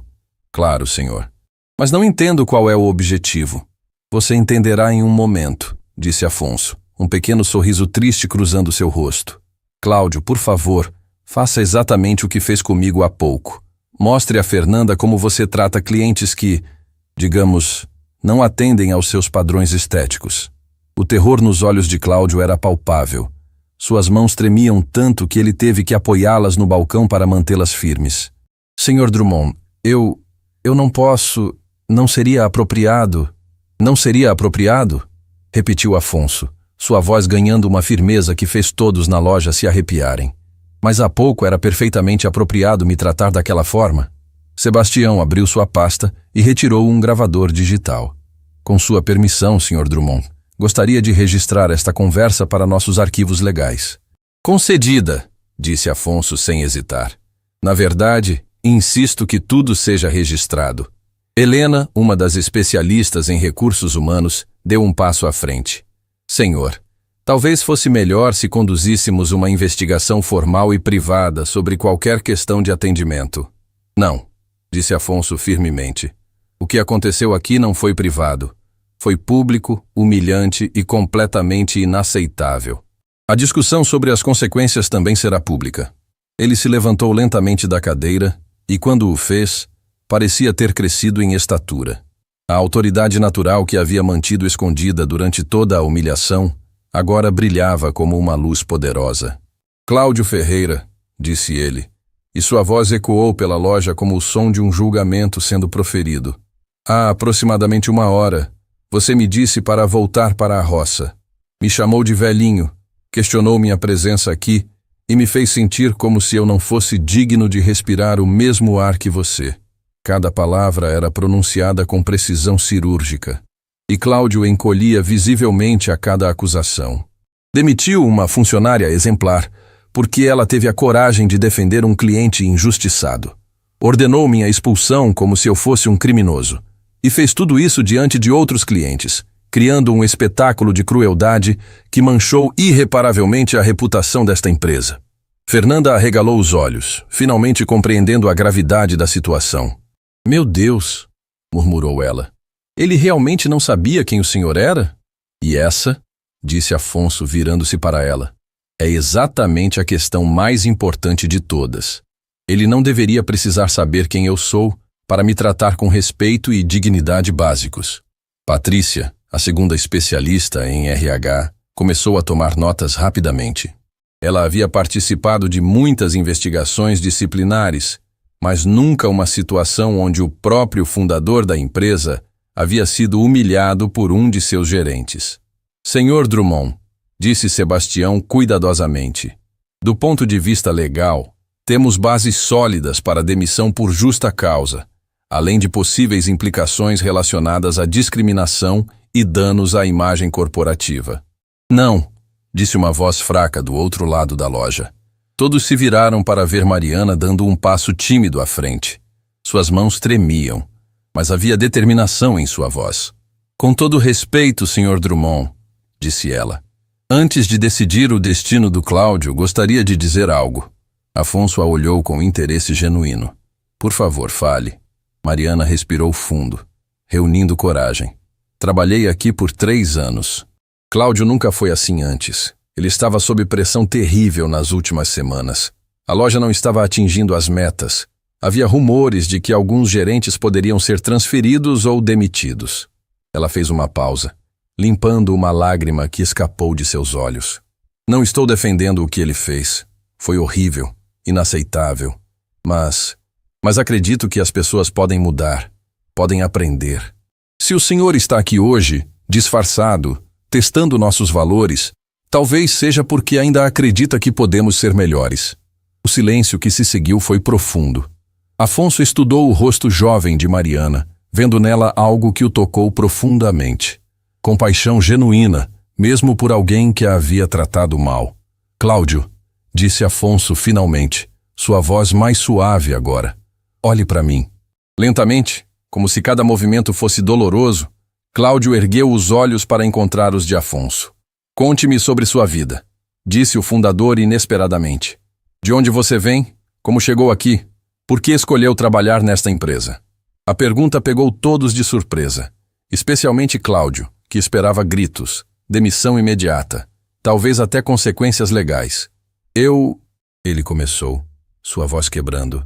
Claro, senhor. Mas não entendo qual é o objetivo. Você entenderá em um momento, disse Afonso, um pequeno sorriso triste cruzando seu rosto. Cláudio, por favor, faça exatamente o que fez comigo há pouco. Mostre a Fernanda como você trata clientes que, digamos, não atendem aos seus padrões estéticos. O terror nos olhos de Cláudio era palpável. Suas mãos tremiam tanto que ele teve que apoiá-las no balcão para mantê-las firmes. Senhor Drummond, eu não posso... Não seria apropriado... Não seria apropriado? Repetiu Afonso, sua voz ganhando uma firmeza que fez todos na loja se arrepiarem. Mas há pouco era perfeitamente apropriado me tratar daquela forma. Sebastião abriu sua pasta e retirou um gravador digital. Com sua permissão, Sr. Drummond, gostaria de registrar esta conversa para nossos arquivos legais. Concedida, disse Afonso sem hesitar. Na verdade, insisto que tudo seja registrado. Helena, uma das especialistas em recursos humanos, deu um passo à frente. Senhor, talvez fosse melhor se conduzíssemos uma investigação formal e privada sobre qualquer questão de atendimento. Não, disse Afonso firmemente. O que aconteceu aqui não foi privado. Foi público, humilhante e completamente inaceitável. A discussão sobre as consequências também será pública. Ele se levantou lentamente da cadeira e, quando o fez, parecia ter crescido em estatura. A autoridade natural que havia mantido escondida durante toda a humilhação agora brilhava como uma luz poderosa. Cláudio Ferreira, disse ele, e sua voz ecoou pela loja como o som de um julgamento sendo proferido. Há aproximadamente 1 hora, você me disse para voltar para a roça. Me chamou de velhinho, questionou minha presença aqui e me fez sentir como se eu não fosse digno de respirar o mesmo ar que você. Cada palavra era pronunciada com precisão cirúrgica, e Cláudio encolhia visivelmente a cada acusação. Demitiu uma funcionária exemplar, porque ela teve a coragem de defender um cliente injustiçado. Ordenou minha expulsão como se eu fosse um criminoso, e fez tudo isso diante de outros clientes, criando um espetáculo de crueldade que manchou irreparavelmente a reputação desta empresa. Fernanda arregalou os olhos, finalmente compreendendo a gravidade da situação. "Meu Deus", murmurou ela. "Ele realmente não sabia quem o senhor era?" "E essa", disse Afonso, virando-se para ela, "é exatamente a questão mais importante de todas. Ele não deveria precisar saber quem eu sou para me tratar com respeito e dignidade básicos." Patrícia, a segunda especialista em RH, começou a tomar notas rapidamente. Ela havia participado de muitas investigações disciplinares, mas nunca uma situação onde o próprio fundador da empresa havia sido humilhado por um de seus gerentes. "Senhor Drummond", disse Sebastião cuidadosamente, "do ponto de vista legal, temos bases sólidas para demissão por justa causa, além de possíveis implicações relacionadas à discriminação e danos à imagem corporativa." "Não", disse uma voz fraca do outro lado da loja. Todos se viraram para ver Mariana dando um passo tímido à frente. Suas mãos tremiam, mas havia determinação em sua voz. "Com todo respeito, Sr. Drummond", disse ela. "Antes de decidir o destino do Cláudio, gostaria de dizer algo." Afonso a olhou com interesse genuíno. "Por favor, fale." Mariana respirou fundo, reunindo coragem. "Trabalhei aqui por 3 anos. Cláudio nunca foi assim antes. Ele estava sob pressão terrível nas últimas semanas. A loja não estava atingindo as metas. Havia rumores de que alguns gerentes poderiam ser transferidos ou demitidos." Ela fez uma pausa, limpando uma lágrima que escapou de seus olhos. "Não estou defendendo o que ele fez. Foi horrível, inaceitável. Mas acredito que as pessoas podem mudar, podem aprender. Se o senhor está aqui hoje, disfarçado, testando nossos valores, talvez seja porque ainda acredita que podemos ser melhores." O silêncio que se seguiu foi profundo. Afonso estudou o rosto jovem de Mariana, vendo nela algo que o tocou profundamente. Compaixão genuína, mesmo por alguém que a havia tratado mal. "Cláudio", disse Afonso finalmente, sua voz mais suave agora, "olhe para mim." Lentamente, como se cada movimento fosse doloroso, Cláudio ergueu os olhos para encontrar os de Afonso. "Conte-me sobre sua vida", disse o fundador inesperadamente. "De onde você vem? Como chegou aqui? Por que escolheu trabalhar nesta empresa?" A pergunta pegou todos de surpresa, especialmente Cláudio, que esperava gritos, demissão imediata, talvez até consequências legais. Ele começou, sua voz quebrando.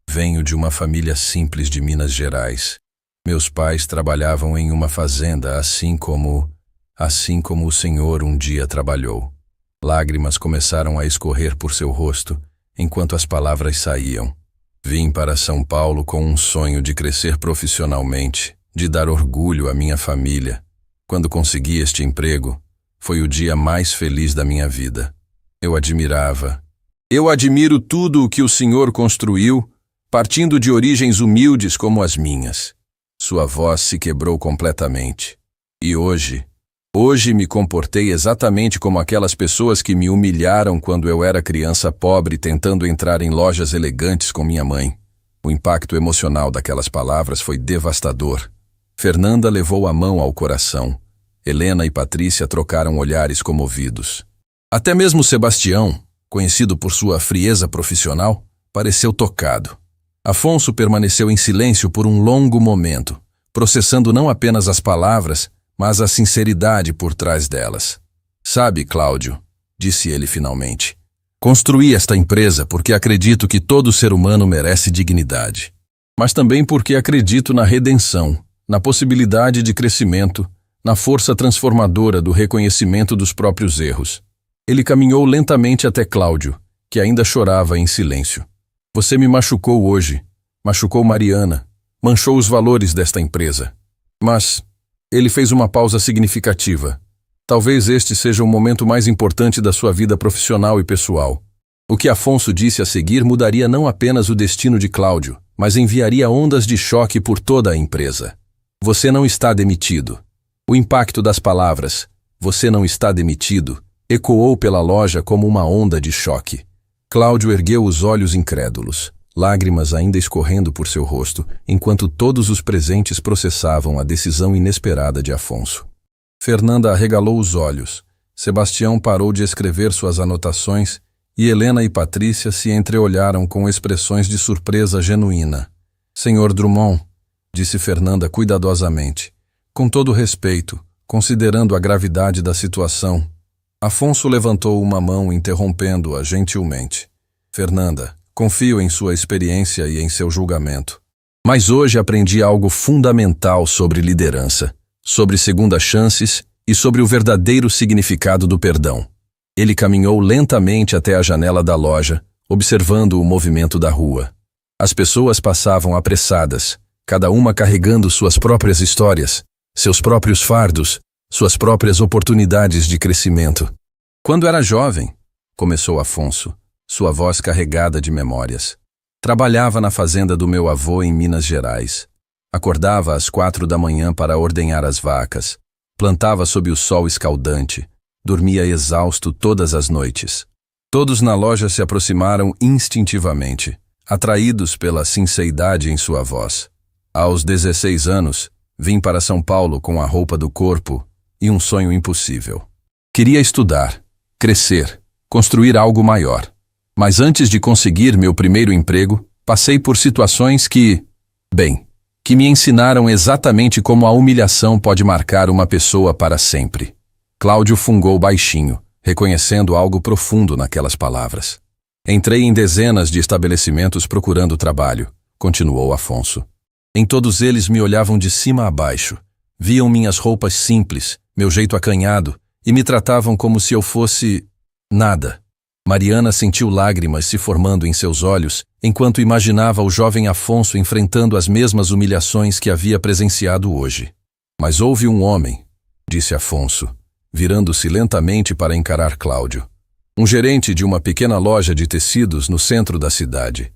"Venho de uma família simples de Minas Gerais. Meus pais trabalhavam em uma fazenda assim como o senhor um dia trabalhou." Lágrimas começaram a escorrer por seu rosto, enquanto as palavras saíam. "Vim para São Paulo com um sonho de crescer profissionalmente, de dar orgulho à minha família. Quando consegui este emprego, foi o dia mais feliz da minha vida. Eu admiro tudo o que o senhor construiu, partindo de origens humildes como as minhas." Sua voz se quebrou completamente. "E hoje me comportei exatamente como aquelas pessoas que me humilharam quando eu era criança pobre tentando entrar em lojas elegantes com minha mãe." O impacto emocional daquelas palavras foi devastador. Fernanda levou a mão ao coração. Helena e Patrícia trocaram olhares comovidos. Até mesmo Sebastião, conhecido por sua frieza profissional, pareceu tocado. Afonso permaneceu em silêncio por um longo momento, processando não apenas as palavras, mas a sinceridade por trás delas. "Sabe, Cláudio", disse ele finalmente, "construí esta empresa porque acredito que todo ser humano merece dignidade. Mas também porque acredito na redenção, na possibilidade de crescimento, na força transformadora do reconhecimento dos próprios erros." Ele caminhou lentamente até Cláudio, que ainda chorava em silêncio. "Você me machucou hoje, machucou Mariana, manchou os valores desta empresa. Mas..." Ele fez uma pausa significativa. "Talvez este seja o momento mais importante da sua vida profissional e pessoal." O que Afonso disse a seguir mudaria não apenas o destino de Cláudio, mas enviaria ondas de choque por toda a empresa. "Você não está demitido." O impacto das palavras, "você não está demitido", ecoou pela loja como uma onda de choque. Cláudio ergueu os olhos incrédulos, lágrimas ainda escorrendo por seu rosto, enquanto todos os presentes processavam a decisão inesperada de Afonso. Fernanda arregalou os olhos. Sebastião parou de escrever suas anotações e Helena e Patrícia se entreolharam com expressões de surpresa genuína. Senhor Drummond, disse Fernanda cuidadosamente, com todo respeito, considerando a gravidade da situação. Afonso levantou uma mão interrompendo-a gentilmente. Fernanda, confio em sua experiência e em seu julgamento. Mas hoje aprendi algo fundamental sobre liderança, sobre segundas chances e sobre o verdadeiro significado do perdão. Ele caminhou lentamente até a janela da loja, observando o movimento da rua. As pessoas passavam apressadas, cada uma carregando suas próprias histórias, seus próprios fardos, suas próprias oportunidades de crescimento. Quando era jovem, começou Afonso, sua voz carregada de memórias. Trabalhava na fazenda do meu avô em Minas Gerais. Acordava às 4 da manhã para ordenhar as vacas. Plantava sob o sol escaldante. Dormia exausto todas as noites. Todos na loja se aproximaram instintivamente, atraídos pela sinceridade em sua voz. Aos 16 anos, vim para São Paulo com a roupa do corpo e um sonho impossível. Queria estudar, crescer, construir algo maior. Mas antes de conseguir meu primeiro emprego, passei por situações que me ensinaram exatamente como a humilhação pode marcar uma pessoa para sempre. Cláudio fungou baixinho, reconhecendo algo profundo naquelas palavras. Entrei em dezenas de estabelecimentos procurando trabalho, continuou Afonso. Em todos eles me olhavam de cima a baixo, viam minhas roupas simples, meu jeito acanhado, e me tratavam como se eu fosse nada. Mariana sentiu lágrimas se formando em seus olhos, enquanto imaginava o jovem Afonso enfrentando as mesmas humilhações que havia presenciado hoje. Mas houve um homem, disse Afonso, virando-se lentamente para encarar Cláudio. Um gerente de uma pequena loja de tecidos no centro da cidade.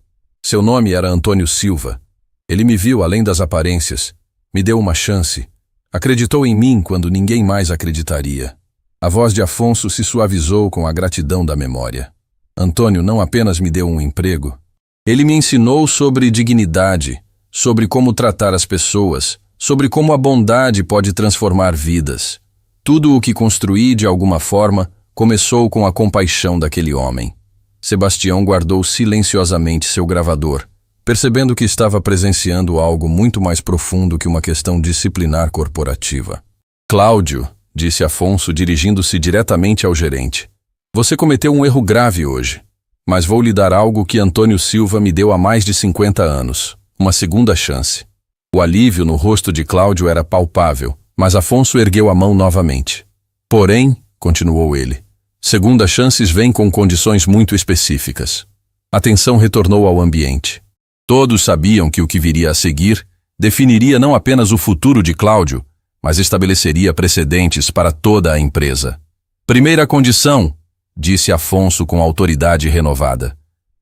Seu nome era Antônio Silva. Ele me viu além das aparências, me deu uma chance, acreditou em mim quando ninguém mais acreditaria. A voz de Afonso se suavizou com a gratidão da memória. Antônio não apenas me deu um emprego. Ele me ensinou sobre dignidade, sobre como tratar as pessoas, sobre como a bondade pode transformar vidas. Tudo o que construí, de alguma forma, começou com a compaixão daquele homem. Sebastião guardou silenciosamente seu gravador, percebendo que estava presenciando algo muito mais profundo que uma questão disciplinar corporativa. Cláudio, disse Afonso dirigindo-se diretamente ao gerente. Você cometeu um erro grave hoje, mas vou lhe dar algo que Antônio Silva me deu há mais de 50 anos, uma segunda chance. O alívio no rosto de Cláudio era palpável, mas Afonso ergueu a mão novamente. Porém, continuou ele, segundas chances vêm com condições muito específicas. A tensão retornou ao ambiente. Todos sabiam que o que viria a seguir definiria não apenas o futuro de Cláudio, mas estabeleceria precedentes para toda a empresa. Primeira condição, disse Afonso com autoridade renovada.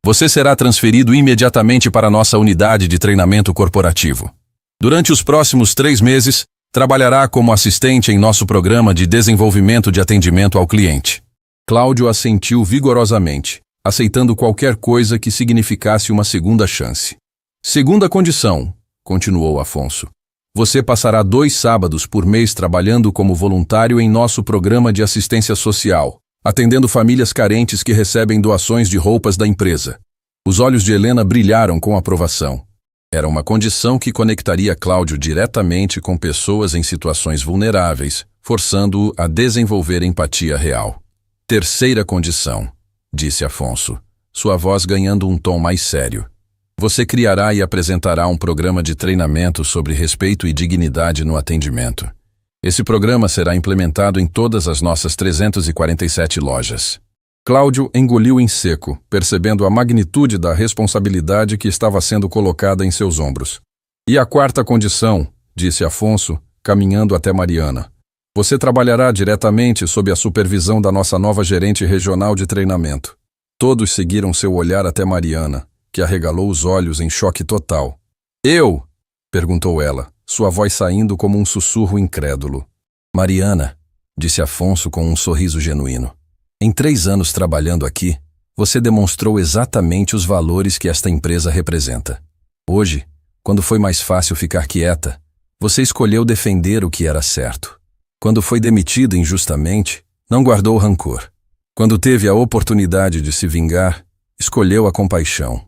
Você será transferido imediatamente para nossa unidade de treinamento corporativo. Durante os próximos 3 meses, trabalhará como assistente em nosso programa de desenvolvimento de atendimento ao cliente. Cláudio assentiu vigorosamente, aceitando qualquer coisa que significasse uma segunda chance. Segunda condição, continuou Afonso. Você passará 2 sábados por mês trabalhando como voluntário em nosso programa de assistência social, atendendo famílias carentes que recebem doações de roupas da empresa. Os olhos de Helena brilharam com aprovação. Era uma condição que conectaria Cláudio diretamente com pessoas em situações vulneráveis, forçando-o a desenvolver empatia real. Terceira condição, disse Afonso, sua voz ganhando um tom mais sério. Você criará e apresentará um programa de treinamento sobre respeito e dignidade no atendimento. Esse programa será implementado em todas as nossas 347 lojas. Cláudio engoliu em seco, percebendo a magnitude da responsabilidade que estava sendo colocada em seus ombros. E a quarta condição, disse Afonso, caminhando até Mariana. Você trabalhará diretamente sob a supervisão da nossa nova gerente regional de treinamento. Todos seguiram seu olhar até Mariana, que arregalou os olhos em choque total. Eu? Perguntou ela, sua voz saindo como um sussurro incrédulo. Mariana, disse Afonso com um sorriso genuíno. Em 3 anos trabalhando aqui, você demonstrou exatamente os valores que esta empresa representa. Hoje, quando foi mais fácil ficar quieta, você escolheu defender o que era certo. Quando foi demitido injustamente, não guardou rancor. Quando teve a oportunidade de se vingar, escolheu a compaixão.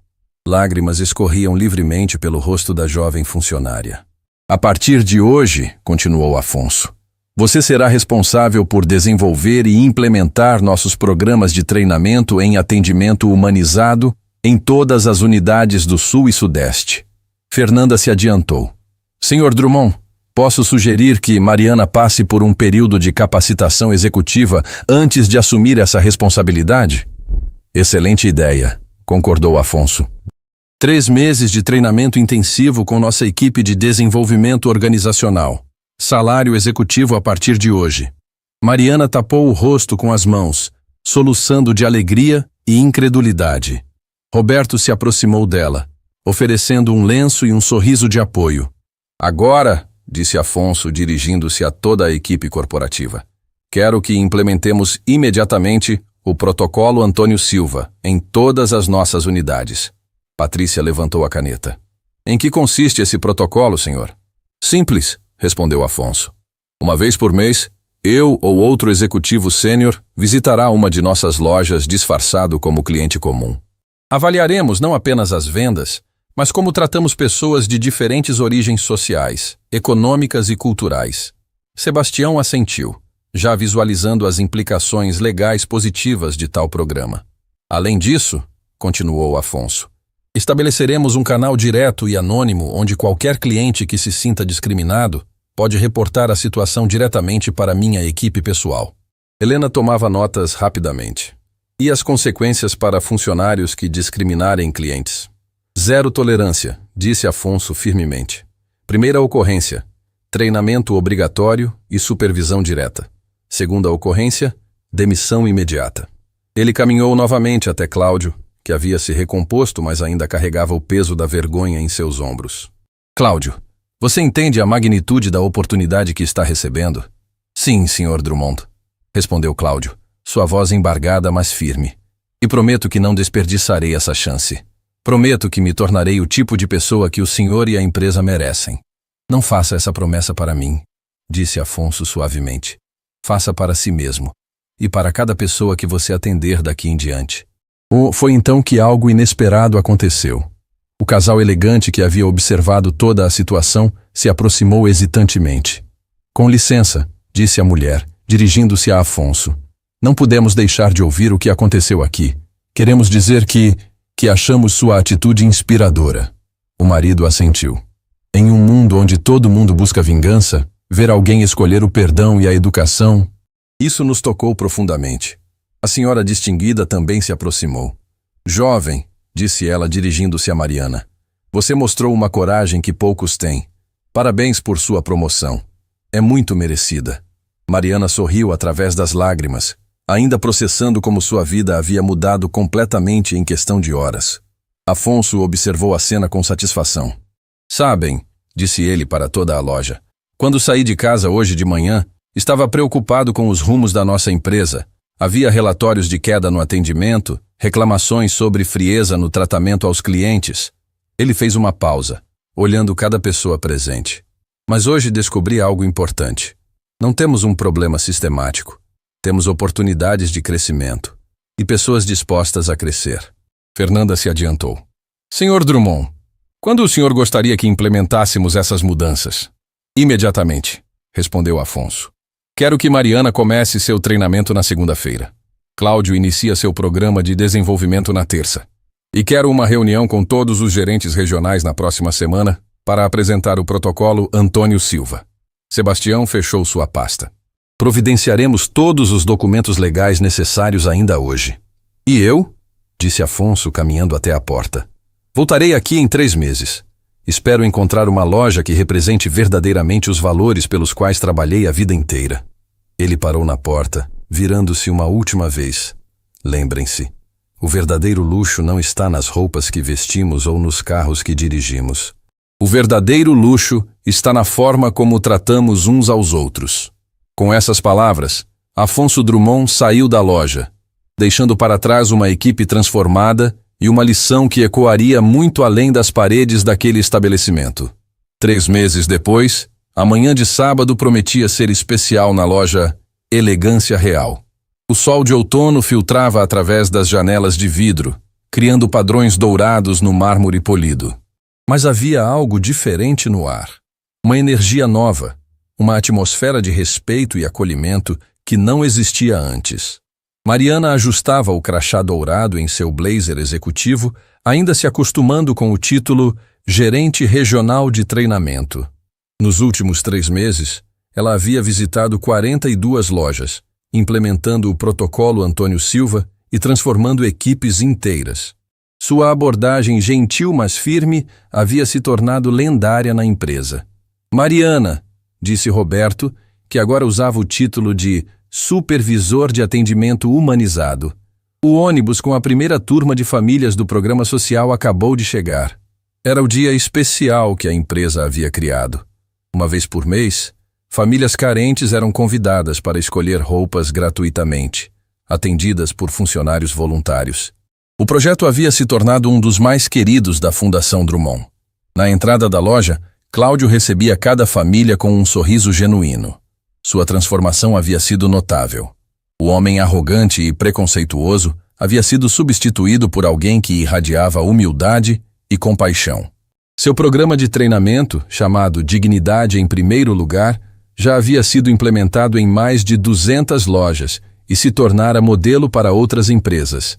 Lágrimas escorriam livremente pelo rosto da jovem funcionária. A partir de hoje, continuou Afonso, você será responsável por desenvolver e implementar nossos programas de treinamento em atendimento humanizado em todas as unidades do Sul e Sudeste. Fernanda se adiantou. Senhor Drummond, posso sugerir que Mariana passe por um período de capacitação executiva antes de assumir essa responsabilidade? Excelente ideia, concordou Afonso. 3 meses de treinamento intensivo com nossa equipe de desenvolvimento organizacional. Salário executivo a partir de hoje. Mariana tapou o rosto com as mãos, soluçando de alegria e incredulidade. Roberto se aproximou dela, oferecendo um lenço e um sorriso de apoio. Agora, disse Afonso, dirigindo-se a toda a equipe corporativa, quero que implementemos imediatamente o protocolo Antônio Silva em todas as nossas unidades. Patrícia levantou a caneta. Em que consiste esse protocolo, senhor? Simples, respondeu Afonso. Uma vez por mês, eu ou outro executivo sênior visitará uma de nossas lojas disfarçado como cliente comum. Avaliaremos não apenas as vendas, mas como tratamos pessoas de diferentes origens sociais, econômicas e culturais. Sebastião assentiu, já visualizando as implicações legais positivas de tal programa. Além disso, continuou Afonso, estabeleceremos um canal direto e anônimo onde qualquer cliente que se sinta discriminado pode reportar a situação diretamente para minha equipe pessoal. Helena tomava notas rapidamente. E as consequências para funcionários que discriminarem clientes? 0 tolerância, disse Afonso firmemente. Primeira ocorrência, treinamento obrigatório e supervisão direta. Segunda ocorrência, demissão imediata. Ele caminhou novamente até Cláudio, que havia se recomposto, mas ainda carregava o peso da vergonha em seus ombros. Cláudio, você entende a magnitude da oportunidade que está recebendo? Sim, senhor Drummond, respondeu Cláudio, sua voz embargada, mas firme. E prometo que não desperdiçarei essa chance. Prometo que me tornarei o tipo de pessoa que o senhor e a empresa merecem. Não faça essa promessa para mim, disse Afonso suavemente. Faça para si mesmo, e para cada pessoa que você atender daqui em diante. Foi então que algo inesperado aconteceu. O casal elegante que havia observado toda a situação se aproximou hesitantemente. Com licença, disse a mulher, dirigindo-se a Afonso. Não pudemos deixar de ouvir o que aconteceu aqui. Queremos dizer que achamos sua atitude inspiradora. O marido assentiu. Em um mundo onde todo mundo busca vingança, ver alguém escolher o perdão e a educação, isso nos tocou profundamente. A senhora distinguida também se aproximou. Jovem, disse ela dirigindo-se a Mariana, você mostrou uma coragem que poucos têm. Parabéns por sua promoção. É muito merecida. Mariana sorriu através das lágrimas, ainda processando como sua vida havia mudado completamente em questão de horas. Afonso observou a cena com satisfação. Sabem, disse ele para toda a loja, quando saí de casa hoje de manhã, estava preocupado com os rumos da nossa empresa. Havia relatórios de queda no atendimento, reclamações sobre frieza no tratamento aos clientes. Ele fez uma pausa, olhando cada pessoa presente. Mas hoje descobri algo importante. Não temos um problema sistemático. Temos oportunidades de crescimento e pessoas dispostas a crescer. Fernanda se adiantou. Senhor Drummond, quando o senhor gostaria que implementássemos essas mudanças? Imediatamente, respondeu Afonso. Quero que Mariana comece seu treinamento na segunda-feira. Cláudio inicia seu programa de desenvolvimento na terça. E quero uma reunião com todos os gerentes regionais na próxima semana para apresentar o protocolo Antônio Silva. Sebastião fechou sua pasta. Providenciaremos todos os documentos legais necessários ainda hoje. E eu? Disse Afonso, caminhando até a porta. Voltarei aqui em 3 meses. Espero encontrar uma loja que represente verdadeiramente os valores pelos quais trabalhei a vida inteira. Ele parou na porta, virando-se uma última vez. Lembrem-se, o verdadeiro luxo não está nas roupas que vestimos ou nos carros que dirigimos. O verdadeiro luxo está na forma como tratamos uns aos outros. Com essas palavras, Afonso Drummond saiu da loja, deixando para trás uma equipe transformada e uma lição que ecoaria muito além das paredes daquele estabelecimento. 3 meses depois, A manhã de sábado prometia ser especial na loja Elegância Real. O sol de outono filtrava através das janelas de vidro, criando padrões dourados no mármore polido. Mas havia algo diferente no ar. Uma energia nova, uma atmosfera de respeito e acolhimento que não existia antes. Mariana ajustava o crachá dourado em seu blazer executivo, ainda se acostumando com o título Gerente Regional de Treinamento. Nos últimos 3 meses, ela havia visitado 42 lojas, implementando o protocolo Antônio Silva e transformando equipes inteiras. Sua abordagem gentil, mas firme, havia se tornado lendária na empresa. Mariana, disse Roberto, que agora usava o título de Supervisor de Atendimento Humanizado. O ônibus com a primeira turma de famílias do programa social acabou de chegar. Era o dia especial que a empresa havia criado. Uma vez por mês, famílias carentes eram convidadas para escolher roupas gratuitamente, atendidas por funcionários voluntários. O projeto havia se tornado um dos mais queridos da Fundação Drummond. Na entrada da loja, Cláudio recebia cada família com um sorriso genuíno. Sua transformação havia sido notável. O homem arrogante e preconceituoso havia sido substituído por alguém que irradiava humildade e compaixão. Seu programa de treinamento, chamado Dignidade em Primeiro Lugar, já havia sido implementado em mais de 200 lojas e se tornara modelo para outras empresas.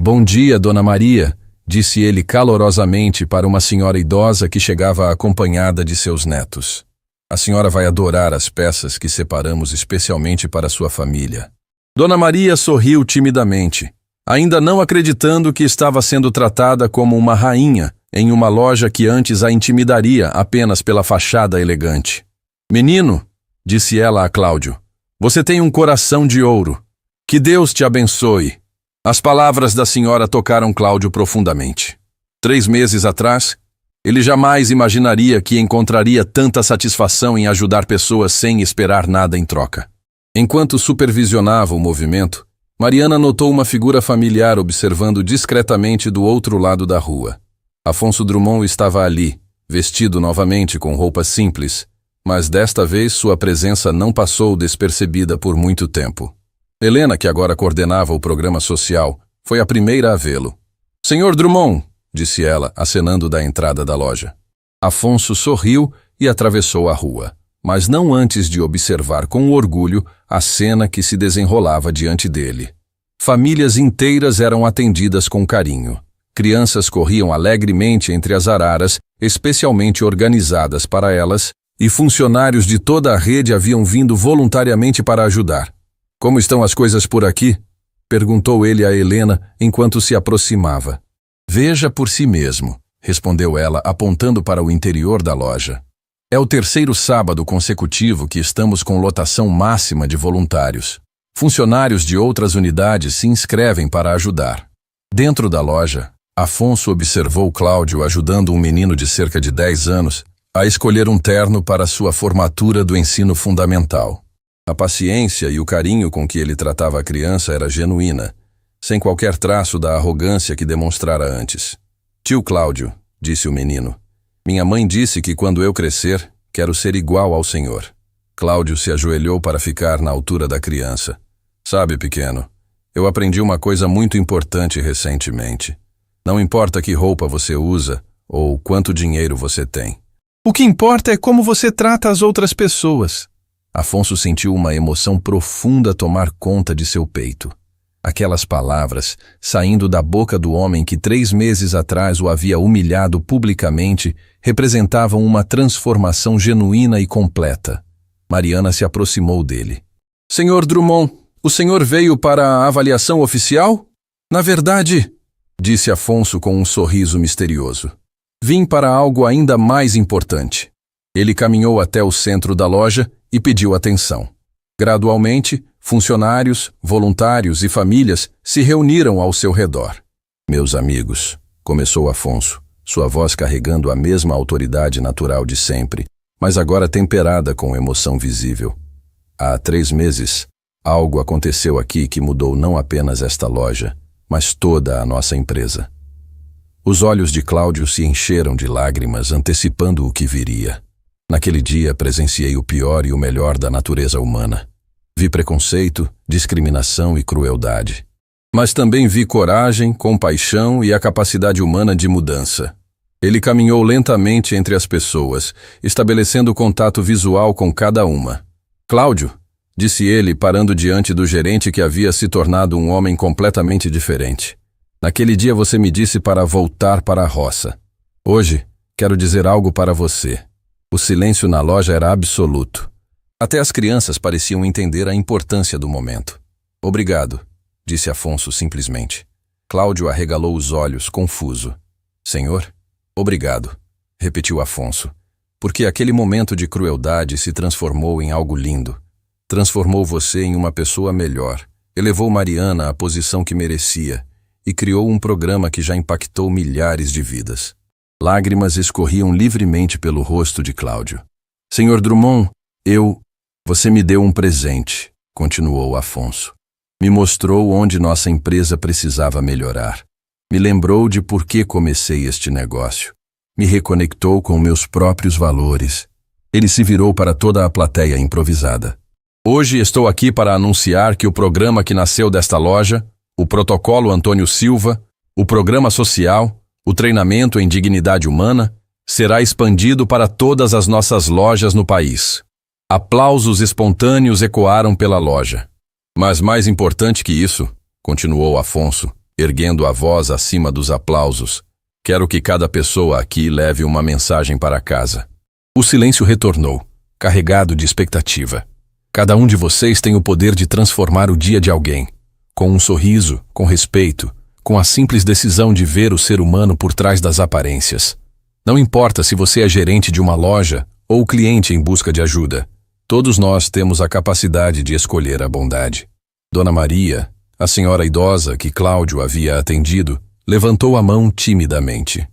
"Bom dia, Dona Maria", disse ele calorosamente para uma senhora idosa que chegava acompanhada de seus netos. "A senhora vai adorar as peças que separamos especialmente para sua família." Dona Maria sorriu timidamente, ainda não acreditando que estava sendo tratada como uma rainha em uma loja que antes a intimidaria apenas pela fachada elegante. "Menino", disse ela a Cláudio, "você tem um coração de ouro. Que Deus te abençoe." As palavras da senhora tocaram Cláudio profundamente. 3 meses atrás, ele jamais imaginaria que encontraria tanta satisfação em ajudar pessoas sem esperar nada em troca. Enquanto supervisionava o movimento, Mariana notou uma figura familiar observando discretamente do outro lado da rua. Afonso Drummond estava ali, vestido novamente com roupas simples, mas desta vez sua presença não passou despercebida por muito tempo. Helena, que agora coordenava o programa social, foi a primeira a vê-lo. "Senhor Drummond", disse ela, acenando da entrada da loja. Afonso sorriu e atravessou a rua, mas não antes de observar com orgulho a cena que se desenrolava diante dele. Famílias inteiras eram atendidas com carinho. Crianças corriam alegremente entre as araras, especialmente organizadas para elas, e funcionários de toda a rede haviam vindo voluntariamente para ajudar. "Como estão as coisas por aqui?", perguntou ele a Helena enquanto se aproximava. "Veja por si mesmo", respondeu ela, apontando para o interior da loja. "É o 3º sábado consecutivo que estamos com lotação máxima de voluntários. Funcionários de outras unidades se inscrevem para ajudar." Dentro da loja, Afonso observou Cláudio ajudando um menino de cerca de 10 anos a escolher um terno para sua formatura do ensino fundamental. A paciência e o carinho com que ele tratava a criança era genuína, sem qualquer traço da arrogância que demonstrara antes. "Tio Cláudio", disse o menino, "minha mãe disse que quando eu crescer, quero ser igual ao senhor." Cláudio se ajoelhou para ficar na altura da criança. "Sabe, pequeno, eu aprendi uma coisa muito importante recentemente. Não importa que roupa você usa ou quanto dinheiro você tem. O que importa é como você trata as outras pessoas." Afonso sentiu uma emoção profunda tomar conta de seu peito. Aquelas palavras, saindo da boca do homem que 3 meses atrás o havia humilhado publicamente, representavam uma transformação genuína e completa. Mariana se aproximou dele. "Senhor Drummond, o senhor veio para a avaliação oficial?" "Na verdade", disse Afonso com um sorriso misterioso, "vim para algo ainda mais importante." Ele caminhou até o centro da loja e pediu atenção. Gradualmente, funcionários, voluntários e famílias se reuniram ao seu redor. "Meus amigos", começou Afonso, sua voz carregando a mesma autoridade natural de sempre, mas agora temperada com emoção visível. "Há 3 meses, algo aconteceu aqui que mudou não apenas esta loja, mas toda a nossa empresa." Os olhos de Cláudio se encheram de lágrimas, antecipando o que viria. Naquele dia presenciei o pior e o melhor da natureza humana. Vi preconceito, discriminação e crueldade. Mas também vi coragem, compaixão e a capacidade humana de mudança. Ele caminhou lentamente entre as pessoas, estabelecendo contato visual com cada uma. Cláudio, disse ele, parando diante do gerente que havia se tornado um homem completamente diferente. Naquele dia você me disse para voltar para a roça. Hoje, quero dizer algo para você. O silêncio na loja era absoluto. Até as crianças pareciam entender a importância do momento. Obrigado, disse Afonso simplesmente. Cláudio arregalou os olhos, confuso. Senhor? Obrigado, repetiu Afonso, porque aquele momento de crueldade se transformou em algo lindo. Transformou você em uma pessoa melhor, elevou Mariana à posição que merecia e criou um programa que já impactou milhares de vidas. Lágrimas escorriam livremente pelo rosto de Cláudio. Senhor Drummond, você me deu um presente, continuou Afonso. Me mostrou onde nossa empresa precisava melhorar. Me lembrou de por que comecei este negócio. Me reconectou com meus próprios valores. Ele se virou para toda a plateia improvisada. Hoje estou aqui para anunciar que o programa que nasceu desta loja, o Protocolo Antônio Silva, o Programa Social, o Treinamento em Dignidade Humana, será expandido para todas as nossas lojas no país. Aplausos espontâneos ecoaram pela loja. Mas mais importante que isso, continuou Afonso, erguendo a voz acima dos aplausos, quero que cada pessoa aqui leve uma mensagem para casa. O silêncio retornou, carregado de expectativa. Cada um de vocês tem o poder de transformar o dia de alguém, com um sorriso, com respeito, com a simples decisão de ver o ser humano por trás das aparências. Não importa se você é gerente de uma loja ou cliente em busca de ajuda, todos nós temos a capacidade de escolher a bondade. Dona Maria, a senhora idosa que Cláudio havia atendido, levantou a mão timidamente.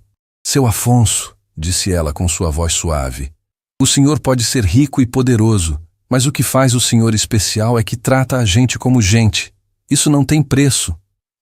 Seu Afonso, disse ela com sua voz suave, o senhor pode ser rico e poderoso, mas o que faz o senhor especial é que trata a gente como gente. Isso não tem preço.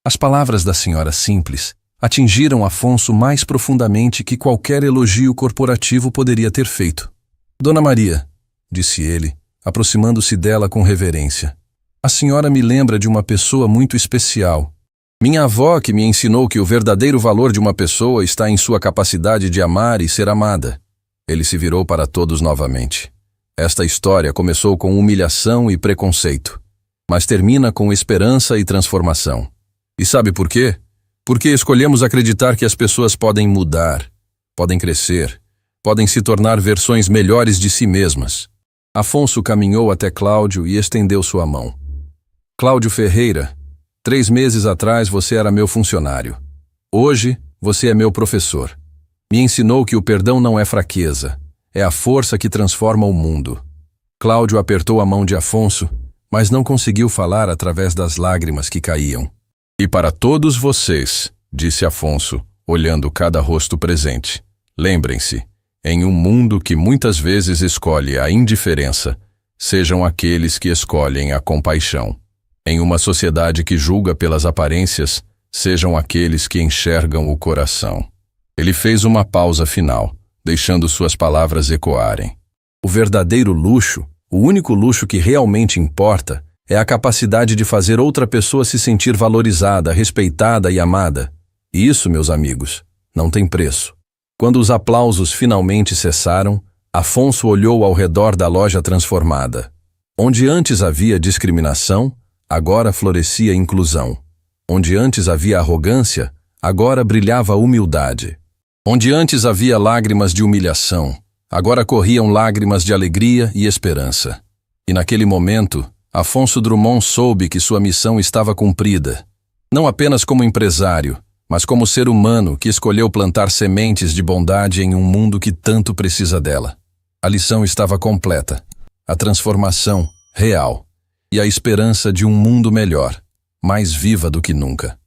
As palavras da senhora simples atingiram Afonso mais profundamente que qualquer elogio corporativo poderia ter feito. Dona Maria, disse ele, aproximando-se dela com reverência, a senhora me lembra de uma pessoa muito especial. Minha avó que me ensinou que o verdadeiro valor de uma pessoa está em sua capacidade de amar e ser amada. Ele se virou para todos novamente. Esta história começou com humilhação e preconceito, mas termina com esperança e transformação. E sabe por quê? Porque escolhemos acreditar que as pessoas podem mudar, podem crescer, podem se tornar versões melhores de si mesmas. Afonso caminhou até Cláudio e estendeu sua mão. Cláudio Ferreira, 3 meses atrás você era meu funcionário. Hoje você é meu professor. Me ensinou que o perdão não é fraqueza, é a força que transforma o mundo. Cláudio apertou a mão de Afonso, mas não conseguiu falar através das lágrimas que caíam. E para todos vocês, disse Afonso, olhando cada rosto presente, lembrem-se, em um mundo que muitas vezes escolhe a indiferença, sejam aqueles que escolhem a compaixão. Em uma sociedade que julga pelas aparências, sejam aqueles que enxergam o coração. Ele fez uma pausa final, deixando suas palavras ecoarem. O verdadeiro luxo, o único luxo que realmente importa, é a capacidade de fazer outra pessoa se sentir valorizada, respeitada e amada. E isso, meus amigos, não tem preço. Quando os aplausos finalmente cessaram, Afonso olhou ao redor da loja transformada. Onde antes havia discriminação, agora florescia inclusão. Onde antes havia arrogância, agora brilhava humildade. Onde antes havia lágrimas de humilhação, agora corriam lágrimas de alegria e esperança. E naquele momento, Afonso Drummond soube que sua missão estava cumprida, não apenas como empresário, mas como ser humano que escolheu plantar sementes de bondade em um mundo que tanto precisa dela. A lição estava completa, a transformação real e a esperança de um mundo melhor, mais viva do que nunca.